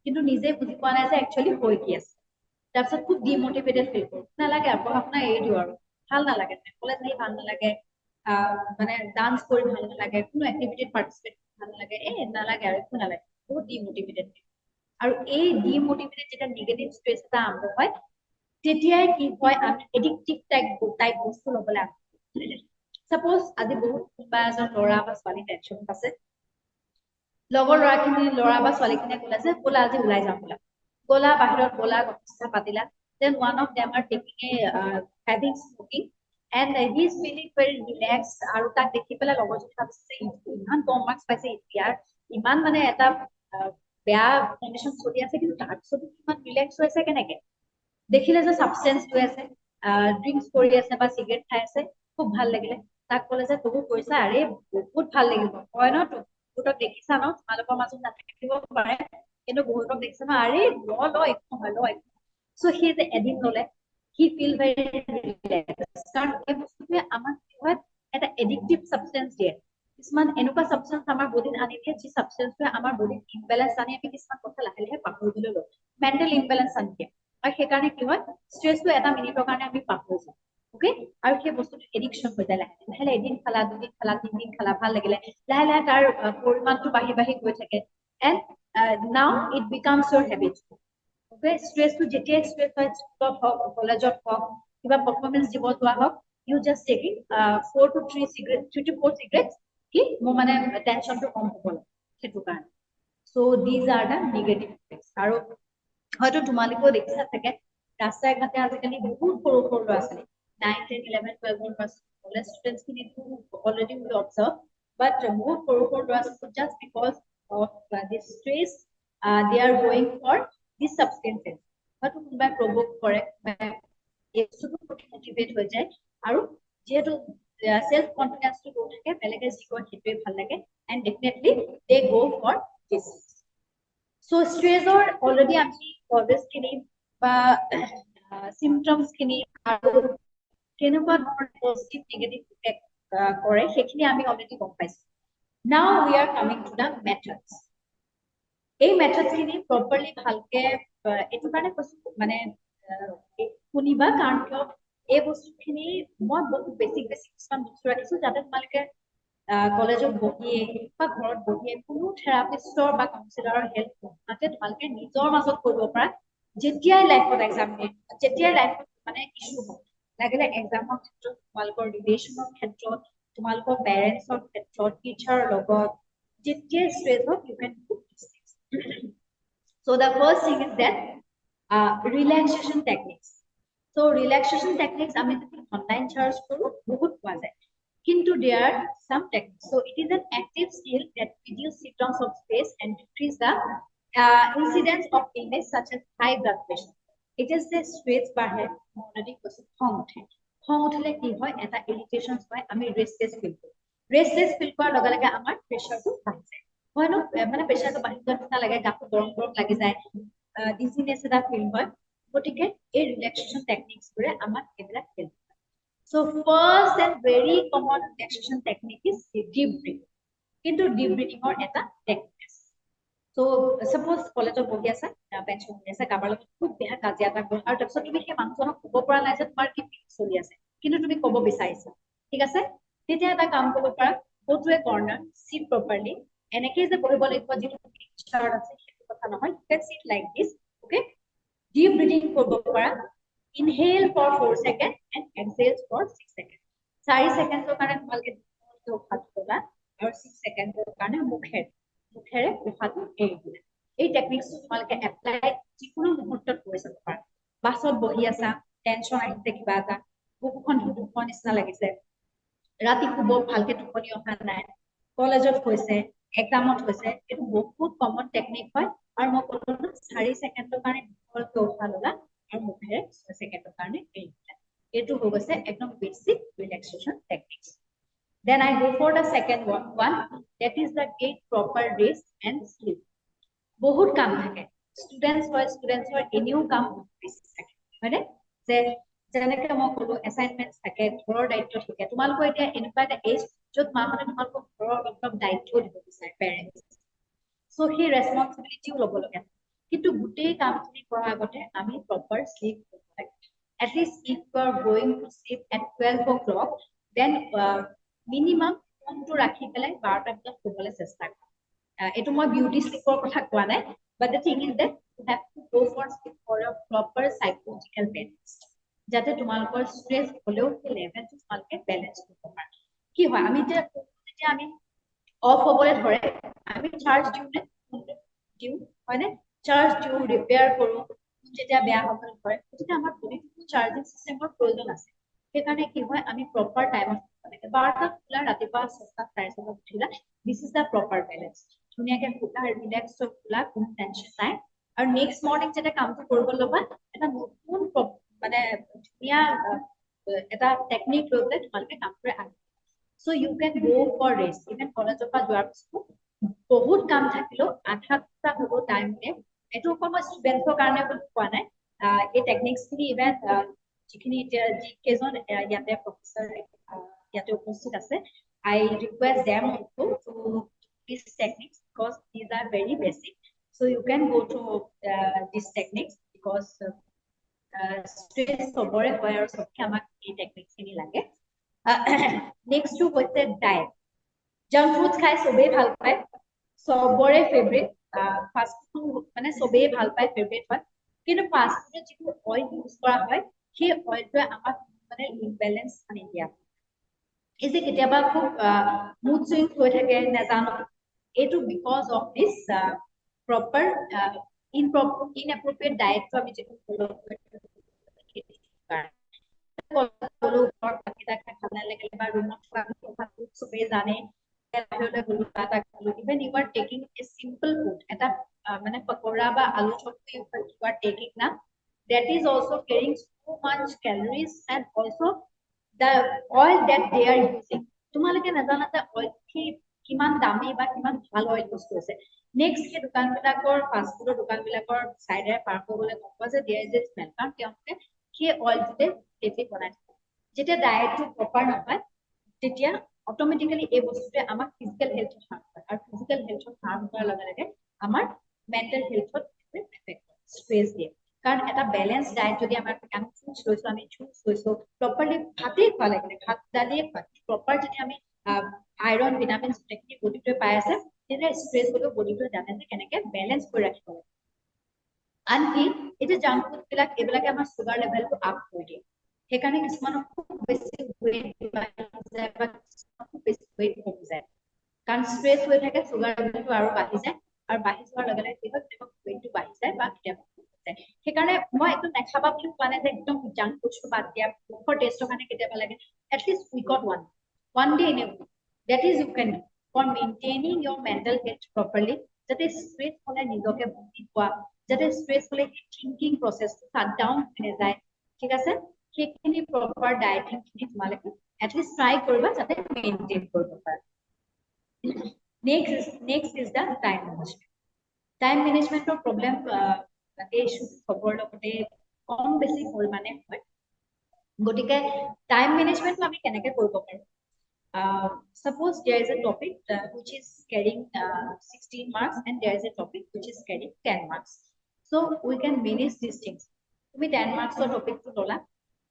কিন্তু নিজে বুজি পোৱা নাই যে একচুৱেলি হৈ কি আছে তাৰপিছত খুব ডিমোটিভেটেড ফিল কৰোঁ নালাগে আৰু পঢ়া শুনা এৰি দিওঁ আৰু ভাল নালাগে কলেজ আহি ভাল নালাগে মানে ডান্স কৰি ভাল নালাগে কোনো এক্টিভিটিত পাৰ্টিচিপেট ভাল নালাগে নালাগে আৰু একো নালাগে বহুত ডিমোটিভেটেড আৰু এই ডিমোটিভেটেড যেতিয়া নিগেটিভ ষ্ট্ৰেছ এটা আৰম্ভ হয় তেতিয়াই কি হয় আমি এডিক্টিভ টাইপ বস্তু ল'বলৈ আৰম্ভ সাপোজ আজি বহুত কোনোবা এজন ল'ৰা বা ছোৱালী টেনশ্যনত আছে লগৰ ল'ৰা বা ছোৱালীখিনিয়ে ক'লে যে ব'লা আজি ওলাই যাওঁ ব'লা গ'লা বাহিৰত গ'লা কথা পাতিলা then one of them are taking having smoking and he is feeling very relaxed আৰু তাক দেখি পেলাই লগৰজনী ভাবিছে ইমান কম মাৰ্কছ পাইছে ইয়াৰ ইমান মানে এটা বেয়া কণ্ডিশ্যন চলি আছে কিন্তু তাৰপিছত ইমান ৰিলেক্স হৈ আছে কেনেকে দেখিলে যে সাবষ্টেন্স লৈ আছে ড্ৰিংকছ কৰি আছে বা সিগাৰেট খাই আছে খুব ভাল লাগিলে তাক ক'লে যে তুমি কৈছা আৰে বহুত ভাল লাগিব হয় ন বহুতক দেখিছা ন তোমালোকৰ মাজত নাথাকিব পাৰে কিন্তু বহুতক দেখিছা ন আৰে ল একো নহয় ল so he is এদিন ল'লে he feel very relaxed কাৰণ এই বস্তুটোৱে আমাক কি হয় এটা এডিক্টিভ সাবষ্টেন্স দিয়ে কিছুমান এনেকুৱা সাবষ্টেন্স আমাৰ বডিত আনি দিয়ে যি সাবষ্টেন্সটোৱে আমাৰ বডিত ইমবেলেন্স আনি আমি কিছুমান কথা লাহে লাহে পাহৰিবলৈ লওঁ মেণ্টেল ইমবেলেন্স আনি দিয়ে আৰু সেইকাৰণে কি হয় ষ্ট্ৰেছটো এটা মিনিটৰ কাৰণে আমি পাহৰি যাওঁ ওকে আৰু সেই বস্তুটো এডিকশ্যন হৈ যায় লাহে লাহে এদিন খালা দুদিন খালা তিনিদিন খালা ভাল লাগিলে লাহে লাহে তাৰ পৰিমাণটো বাঢ়ি বাঢ়ি গৈ থাকে and now it becomes your habit okay ষ্ট্ৰেছটো যেতিয়াই ষ্ট্ৰেছ হয় স্কুলত হওক কলেজত হওক কিবা পাৰফৰ্মেঞ্চ দিব যোৱা হওক U just taking 4 to 4 cigarettes কি মোৰ মানে টেনশ্যনটো কম হ'ব লাগে সেইটো কাৰণে so these are the negative effects আৰু হয়তো তোমালোকেও দেখিছা থাকে ৰাস্তাই ঘাটে আজিকালি বহুত সৰু সৰু ল'ৰা ছোৱালী 9, 10, 11, 12 কলেজ ষ্টুডেণ্টছ খিনিতো অলৰেডি উইল অবজাৰ্ভ বাট বহুত সৰু সৰু ল'ৰা ছোৱালী just because of this stress they are going for these substances হয়তো কোনোবাই প্ৰভোক কৰে মোটিভেট হৈ যায় আৰু যেহেতু সেলফ কনফিডেন্সটো লো থাকে বেলেগে যি কয় সেইটোৱে ভাল লাগে and definitely they go for this so stress or already আমি causes খিনি বা symptoms খিনি আৰু কেনেকুৱা ধৰণৰ পজিটিভ নেগেটিভ ইফেক্ট কৰে সেইখিনি আমি অলৰেডি গম পাইছো now we are coming to the methods এই মেথডছ খিনি প্ৰপাৰলি ভালকে এইটো কাৰণে কৈছো মানে শুনিবা কাৰণ কিয় এই বস্তুখিনি মই বহুত বেছিক কিছুমান বস্তু ৰাখিছো যাতে তোমালোকে কলেজত বহিয়ে বা ঘৰত বহিয়ে কোনো থেৰাপিষ্টৰ বা কাউন্সিলৰৰ হেল্প নোহোৱাকে তোমালোকে নিজৰ মাজত কৰিব পাৰা যেতিয়াই লাইফত এক্সাম দিয়ে যেতিয়াই লাইফত মানে ইছ্যু হওক লাগিলে এক্সামৰ ক্ষেত্ৰত তোমালোকৰ ৰিলেশ্যনৰ ক্ষেত্ৰত তোমালোকৰ পেৰেণ্টছৰ ক্ষেত্ৰত টিচাৰৰ লগত যেতিয়াই ষ্ট্ৰেছ হওক you can do this so the first thing is that relaxation techniques so relaxation techniques আমি যদি অনলাইন চাৰ্চ কৰো বহুত পোৱা যায় কিন্তু there are some techniques so it is an active skill that reduce symptoms of stress and decrease the incidence of illness such as high blood pressure it is the stress বাঢ়ে already কৈছো খং উঠিলে কি হয় এটা ইৰিটেশ্যন হয় আমি restless feel কৰোঁ ৰেষ্টলেছ ফিল কৰাৰ লগে লগে আমাৰ প্ৰেছাৰটো বাঢ়ি যায় হয় ন মানে প্ৰেছাৰটো বাঢ়ি যোৱাৰ নিচিনা লাগে গাটো গৰম গৰম লাগি যায় ডিজিনেছ এটা ফিল হয় গতিকে এই ৰিলেক্সেশ্যন টেকনিক্সবোৰে আমাক এইবিলাক হেল্প কৰে so first and very common relaxation technique is deep breathing কিন্তু deep breathing or এটা টেকনিক আছে so suppose কলেজত বহি আছা বেঞ্চত বহি আছা কাৰোবাৰ লগত খুব বেয়া কাজিয়া এটা গ'ল আৰু তাৰপিছত তুমি সেই মানুহজনক ক'ব পৰা নাই যে তোমাৰ কি চলি আছে কিন্তু তুমি ক'ব বিচাৰিছা ঠিক আছে তেতিয়া এটা কাম কৰিব পাৰা go to a corner sit properly এনেকে যে বহিব লাগিব যেটো পিকচাৰ আছে সেইটো কথা নহয় you can sit like this okay deep breathing কৰিব পাৰা inhale for 4 seconds and exhale for 6 seconds 4 সেকেন্ডৰ কাৰণে তোমালোকে উশাহ ল'লা আৰু 6 সেকেন্ডৰ কাৰণে মুখেৰে উশাহটো এৰি দিলা এই টেকনিকটো তোমালোকে এপ্লাই যিকোনো মুহূৰ্তত কৰি চাব পাৰা বাছত বহি আছা টেনচন আহিছে কিবা এটা বুকুখন দুখন নিচিনা লাগিছে ৰাতি শুব ভালকে টোপনি অহা নাই কলেজত হৈছে এক্সামত হৈছে এটো বহুত কমন টেকনিক হয় আৰু মই ক'লো 4 সেকেন্ডৰ কাৰণে ভালকে উঠা লগা আৰু মুখেৰে 6 সেকেন্ডৰ কাৰণে এৰি দিলা এটো হৈ গৈছে একদম basic relaxation techniques then I go for the second one that is the get proper rest and sleep বহুত কাম থাকে students হয় এনেও কাম বেছি থাকে হয়নে যে যেনেকৈ মই ক'লো এসাইনমেন্টস থাকে ঘৰৰ দায়িত্ব থাকে তোমালোকৰ এতিয়া এনেকুৱা এটা এজ য'ত মাহঁতে তোমালোকক ঘৰৰ অলপ দায়িত্ব দিব বিচাৰে পেৰেন্টস সো হি ৰেসপন্সিবিলিটিও ল'ব লাগে কিন্তু গোটেই কামখিনি কৰাৰ আগতে আমি প্ৰপাৰ স্লিপ কৰিব লাগে at least if you are going to sleep at 12 o'clock then minimum ফোনটো ৰাখি পেলাই 12টা বজাত শুবলৈ চেষ্টা কৰা এটো মই বিউটি স্লিপৰ কথা কোৱা নাই but the thing is that you have to go for sleep for a proper psychological balance যাতে তোমালোকৰ স্ট্ৰেস হলেও কি লেভেলটো তোমালোকে ব্যালেন্স কৰিব পাৰা কি হয় আমি যেতিয়া আমি অফ হ'বলৈ ধৰে আমি চাৰ্জ দিও হয়নে চাৰ্জ দিও ৰিপেয়াৰ কৰো যেতিয়া বেয়া হ'বলৈ ধৰে তেতিয়া আমাৰ বডিটো চাৰ্জিং সিস্টেমৰ প্ৰয়োজন আছে সেইকাৰণে কি হয় আমি প্ৰপাৰ টাইমত মানে 12টা খোলা ৰাতিপুৱা 6টা 6:30 উঠিলা this is the proper balance ধুনীয়াকে খোলা ৰিলেক্স খোলা কোনো টেনচন নাই আৰু নেক্সট মৰ্নিং যেতিয়া কামটো কৰিব ল'বা এটা নতুন মানে ধুনীয়া এটা টেকনিক লৈ পেলাই তোমালোকে কাম কৰি আগ so you can go for rest even কলেজৰ পৰা যোৱাৰ পিছত বহুত কাম থাকিলেও আধা ঘণ্টা হ'ব টাইম নে এটো অকল ষ্টুডেন্টৰ কাৰণে কোৱা নাই এই টেকনিক্সখিনি ইভেন যিখিনি যি কেজন ইয়াতে প্ৰফেসৰ ইয়াতে উপস্থিত আছে I request them also to these techniques because these are very basic so you can go to these techniques because stress সবৰে হয় আৰু সবকে আমাক এই টেকনিক্সখিনি লাগে next to হৈছে ডায়েট জাঙ্ক ফুড খাই সবেই ভাল পায় সবৰে ফেভাৰিট ফাস্ট ফুড মানে সবেই ভাল পায় ফেভাৰিট হয় কিন্তু ফাস্ট ফুডত যিটো অইল ইউজ কৰা হয় সেই অইলটোৱে আমাক মানে ইমবেলেন্স আনি দিয়া এই যে কেতিয়াবা খুব মুড সুইং হৈ থাকে নাজানো এইটো because of this proper inappropriate diet আমি যেটো ফলো কৰো বলো ঘৰ পাকিটা খানা লাগে বা ৰুমত খোৱা সবে জানে বাহিৰলৈ গলো এটা খালো even you are taking a simple food এটা মানে পকোৰা বা আলু চপ you are taking না that is also carrying so much calories and also the oil that they are using তোমালোকে নাজানা যে oil কিমান দামী বা কিমান ভাল oil ইউজ কৰিছে নেক্সট কি দোকানবিলাকৰ ফাস্ট ফুডৰ দোকানবিলাকৰ সাইডে পাৰ কৰিবলৈ কব যে there is a smell কাৰণ তেওঁলোকে কি অইলতে টেপি বনায় যেতিয়া ডায়েটটো প্ৰপাৰ নহয় তেতিয়া অটোমেটিক্যালি এই বস্তুতে আমাক ফিজিক্যাল হেলথ হাৰ্ম কৰে আৰু ফিজিক্যাল হেলথ হাৰ্ম কৰাৰ লগে লগে আমাৰ মেন্টাল হেলথত এফেক্ট কৰে স্ট্ৰেস দিয়ে কাৰণ এটা ব্যালেন্স ডায়েট যদি আমাৰ আমি ফুডছ লৈছো আমি জুস লৈছো প্ৰপাৰলি ভাতেই খোৱা লাগে ভাত দালিয়ে খোৱা প্ৰপাৰ যদি আমি আইৰন ভিটামিনছ টেকনিক বডিটোৱে পাই আছে তেতিয়া স্ট্ৰেস হলেও বডিটোৱে জানে যে কেনেকে ব্যালেন্স কৰি ৰাখিব লাগে আনকি এটা জাঙ্ক ফুড বিলাক এইবিলাকে আমাৰ সুগাৰ লেভেলটো আপ কৰি দিয়ে সেইকাৰণে কিছুমান খুব বেছি ওয়েট যায় বা খুব বেছি ওয়েট কমি যায় কাৰণ স্ট্ৰেস হৈ থাকে সুগাৰ লেভেলটো আৰু বাঢ়ি যায় আৰু বাঢ়ি যোৱাৰ লগে লগে কি হয় ওয়েটটো বাঢ়ি যায় বা কেতিয়াবা সেইকাৰণে মই একদম নেখাবা বুলি কোৱা নাই যে একদম জাঙ্ক ফুডটো বাদ দিয়া মুখৰ টেষ্টৰ কাৰণে কেতিয়াবা লাগে at least উইকত one day in a week that is you can do for maintaining your mental health properly যাতে স্ট্রেস হলে নিজকে বুদ্ধি পোৱা যাতে স্ট্ৰেস হলে থিংকিং প্ৰসেসটো শাট ডাউন হৈ যায় ঠিক আছে সেইখিনি প্ৰপাৰ ডায়েটিং খিনি তোমালোকে এটলিষ্ট ট্ৰাই কৰিবা যাতে মেইনটেইন কৰিব পাৰা next is the time management problem এই খবৰ লগতে কম বেছি পৰিমাণে হয় গটিকে টাইম মেনেজমেন্টটো আমি কেনেকৈ কৰিব পাৰো suppose there is a topic which is carrying 16 marks and there is a topic which is carrying 10 marks so we can manage these things তুমি 10 marks or topic to lola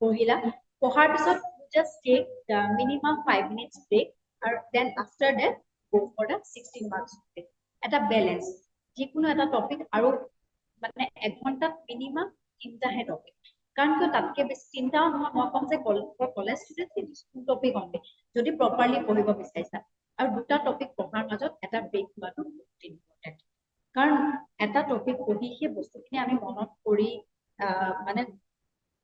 পঢ়িলা পঢ়াৰ পিছত just take the minimum 5 minutes break and then after that go for the 16 marks topic এটা balance যিকোনো এটা topic আৰু মানে 1 ঘন্টা minimum তিনটা হে টপিক কাৰণ কিয় তাতকে বেছি চিন্তাও নহয় মই কম যে college student school topic only যদি প্ৰপাৰলি পঢ়িব বিচাৰিছা আৰু দুটা টপিক পঢ়াৰ মাজত এটা ব্ৰেক লোৱাটো বহুত ইম্পৰ্টেন্ট কাৰণ এটা টপিক পঢ়ি সেই বস্তুখিনি আমি মনত কৰি মানে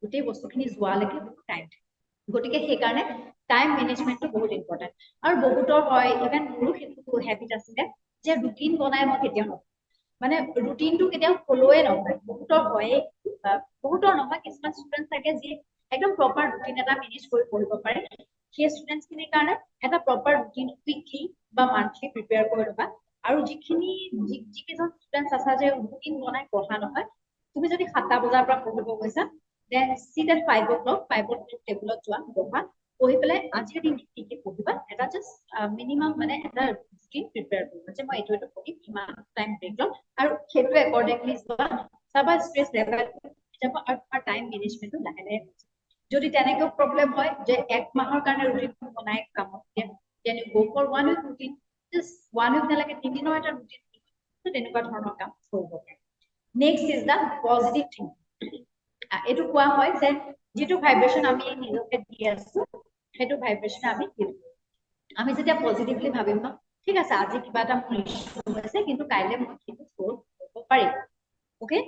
গোটেই বস্তুখিনি যোৱালৈকে বহুত টাইম থাকে গতিকে সেই কাৰণে টাইম মেনেজমেন্টটো বহুত ইম্পৰ্টেন্ট আৰু বহুতৰ হয় ইভেন মোৰো সেইটো হেবিট আছিলে যে ৰুটিন বনাই মই কেতিয়াও মানে ৰুটিনটো কেতিয়াও ফলোৱে নহয় বহুতৰ হয় বহুতৰ নহয় কিছুমান ষ্টুডেন্ট থাকে যি একদম প্ৰপাৰ ৰুটিন এটা মেনেজ কৰি পঢ়িব পাৰে সেই ষ্টুডেন্টছ খিনিৰ কাৰণে এটা প্ৰপাৰ ৰুটিন উইকলি বা মান্থলি প্ৰিপেয়াৰ কৰি ল'বা আৰু যিখিনি যিকেইজন ষ্টুডেন্টছ আছা যে ৰুটিন বনাই পঢ়া নহয় তুমি যদি 7টা বজাৰ পৰা পঢ়িব গৈছা then sit at 5 o'clock 5 o'clock টেবুলত যোৱা বহা পঢ়ি পেলাই আজি দিন কি পঢ়িবা এটা জাস্ট মিনিমাম মানে এটা ৰুটিন প্ৰিপেয়াৰ কৰিবা যে মই এইটো পঢ়িম কিমান টাইম ব্ৰেক ল'ম আৰু সেইটো একৰ্ডিংলি যোৱা চাবা ষ্ট্ৰেছ লেভেল যাব আৰু তোমাৰ টাইম মেনেজমেন্টটো লাহে লাহে যদি তেনেকৈ প্ৰব্লেম হয় যে এক মাহৰ কাৰণে ৰুটিন বনাই কামত then you go for 1 week routine just 1 week নালাগে 3 দিনৰ এটা ৰুটিন তো তেনেকুৱা ধৰণৰ কাম কৰিব পাৰে next is the positive thinking এটো কোৱা হয় যে যেটো ভাইব্ৰেচন আমি নিজকে দি আছো হেতু ভাইব্ৰেচন আমি ফিল আমি যেতিয়া পজিটিভলি ভাবিম ন ঠিক আছে আজি কিবা এটা মোৰ ইস্যু হৈছে কিন্তু কাইলে মই সেইটো সলভ কৰিব পাৰিম okay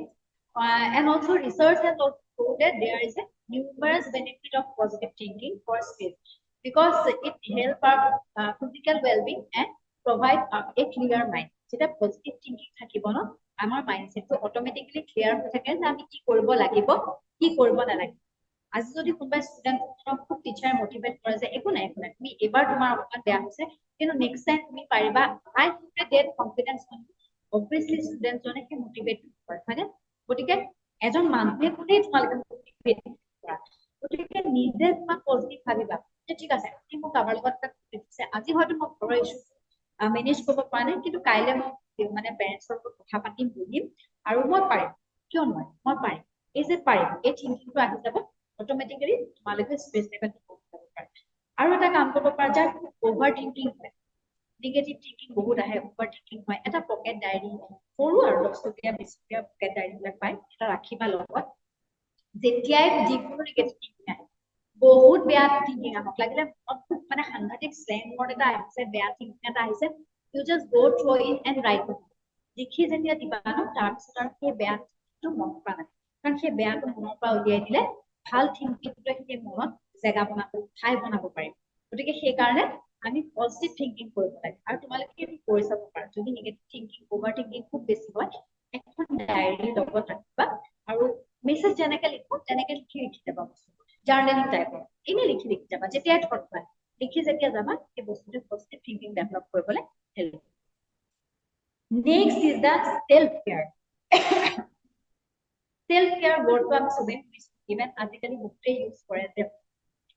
and also research has also shown that there is a numerous benefit of positive thinking for space because it help our physical well-being and provide a clear mind যেটা positive thinking থাকিব ন আমাৰ মাইন্ডসেটটো automatically clear হৈ থাকে যে আমি কি কৰিব লাগিব কি কৰিব নালাগে আজি যদি কোনোবা ষ্টুডেন্টক খুব টিচাৰ মোটিভেট কৰে যে একো নাই তুমি এবাৰ তোমাৰ অকমান বেয়া হৈছে কিন্তু নেক্সট টাইম তুমি পাৰিবা I have that confidence obviously student জনে কি মোটিভেট কৰে হয়নে গতিকে এজন মানুহে কোনে তোমালোকে মোটিভেট কৰা গতিকে নিজে তোমাক পজিটিভ ভাবিবা যে ঠিক আছে তুমি মোক কাবাৰ লগত এটা আজি হয়তো মই ঘৰৰ ইস্যু মেনেজ কৰিব পৰা নাই কিন্তু কাইলে মই মানে পেৰেন্টছৰ লগত কথা পাতিম বুলিম আৰু মই পাৰিম কিয় নহয় মই পাৰিম এই যে পাৰিম এই থিংকিংটো আহি যাব অটোমেটিক্যালি তোমালোকে স্ট্ৰেছ লেভেলটো কম কৰিব পাৰে আৰু এটা কাম কৰিব পাৰা যে ওভাৰ থিংকিং হয় নিগেটিভ থিংকিং বহুত আহে ওভাৰ থিংকিং হয় এটা পকেট ডায়েৰী সৰু আৰু 10 টকীয়া 20 টকীয়া পকেট ডায়েৰী বিলাক পাই এটা ৰাখিবা লগত যেতিয়াই যিকোনো নিগেটিভ থিংকিং আহে বহুত বেয়া থিংকিং আহক লাগিলে মানে সাংঘাতিক স্লেং ৱৰ্ড এটা আহিছে বেয়া থিংকিং এটা আহিছে you just go through it and write it লিখি যেতিয়া দিবা ন তাৰপিছত আৰু সেই বেয়াটো মনত পৰা নাই কাৰণ সেই বেয়াটো মনৰ পৰা উলিয়াই দিলে ভাল থিংকিংটোৱে সেই মনত জেগা বনাব ঠাই বনাব পাৰিম গতিকে সেই কাৰণে আমি পজিটিভ থিংকিং কৰিব লাগে আৰু তোমালোকে কি কৰি চাব পাৰা যদি নিগেটিভ থিংকিং ওভাৰ থিংকিং খুব বেছি হয় এখন ডায়েৰী লগত ৰাখিবা আৰু মেছেজ যেনেকে লিখো তেনেকে লিখি যাবা জাৰ্নেলিং টাইপৰ এনে লিখি যাবা যেতিয়া থট পায় লিখি যেতিয়া যাবা এই বস্তুটো পজিটিভ থিংকিং ডেভেলপ কৰিবলৈ help next is the self care self care wordটো আমি সবে ইভেন আজিকালি বহুতে ইউজ কৰে যে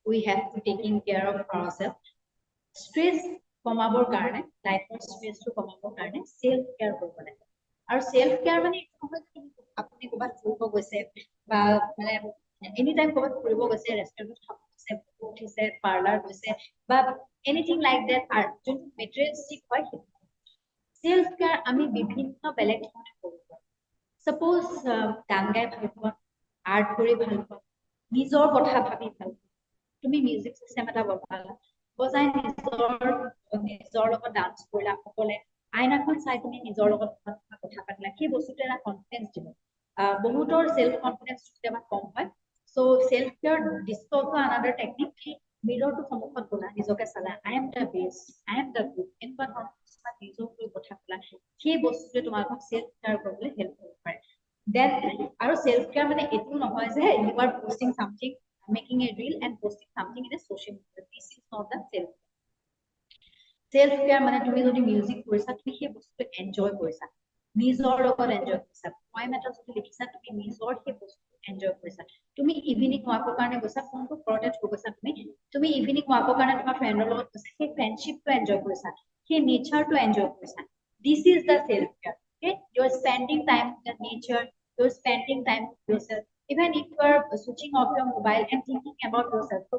we have to taking care of ourselves stress কমাবৰ কাৰণে লাইফৰ স্ট্ৰেছটো কমাবৰ কাৰণে self care কৰিব লাগে আৰু self care মানে আপুনি ক'বাত ফুৰিব গৈছে বা মানে এনি টাইম ক'বাত ফুৰিব গৈছে ৰেষ্টুৰেণ্টত খাব গৈছে উঠিছে পাৰ্লাৰ গৈছে বা এনিথিং লাইক দ্যাট আৰু যোনটো মেটেৰিয়েলিষ্টিক হয় self care আমি বিভিন্ন বেলেগ ধৰণে কৰিব পাৰোঁ Suppose গান গাই ভাল পোৱা আৰ্ট কৰি ভাল পোৱা নিজৰ কথা ভাবি ভাল পোৱা তুমি মিউজিক সিস্টেম এটা বনালা বজাই নিজৰ লগত ডান্স কৰিলা অকলে আইনাখন চাই তুমি নিজৰ লগত কথা পাতিলা সেই বস্তুটো এটা কনফিডেন্স দিব বহুতৰ সেলফ কনফিডেন্স কেতিয়াবা কম হয় সো সেলফ কেয়াৰ ডিসকটো আনাদাৰ টেকনিক মিৰৰটো সন্মুখত বলা নিজকে চালা I am the best I am the good এনেকুৱা ধৰণৰ নিজকে কথা কলা সেই বস্তুটোৱে তোমাক সেলফ কেয়াৰ কৰিবলৈ হেল্প কৰিব পাৰে দেন আৰু সেলফ কেয়াৰ মানে এটো নহয় যে you are posting something making a reel and posting something in a social media this is not the self care মানে তুমি যদি মিউজিক কৰিছা তুমি সেই বস্তুটো এনজয় কৰিছা নিজৰ লগত এনজয় কৰিছা পয়েম এটা যদি লিখিছা তুমি নিজৰ সেই বস্তুটো এনজয় কৰিছা তুমি ইভিনিং ৱাকৰ কাৰণে গৈছা ফোনটো ঘৰতে থৈ গৈছা তুমি ইভিনিং ৱাকৰ কাৰণে তোমাৰ ফ্ৰেণ্ডৰ লগত গৈছা সেই ফ্ৰেণ্ডশ্বিপটো এনজয় কৰিছা সেই নেচাৰটো এনজয় কৰিছা this is the self care okay you're spending time with the nature you're spending time with yourself even if you are switching off your mobile and thinking about yourself so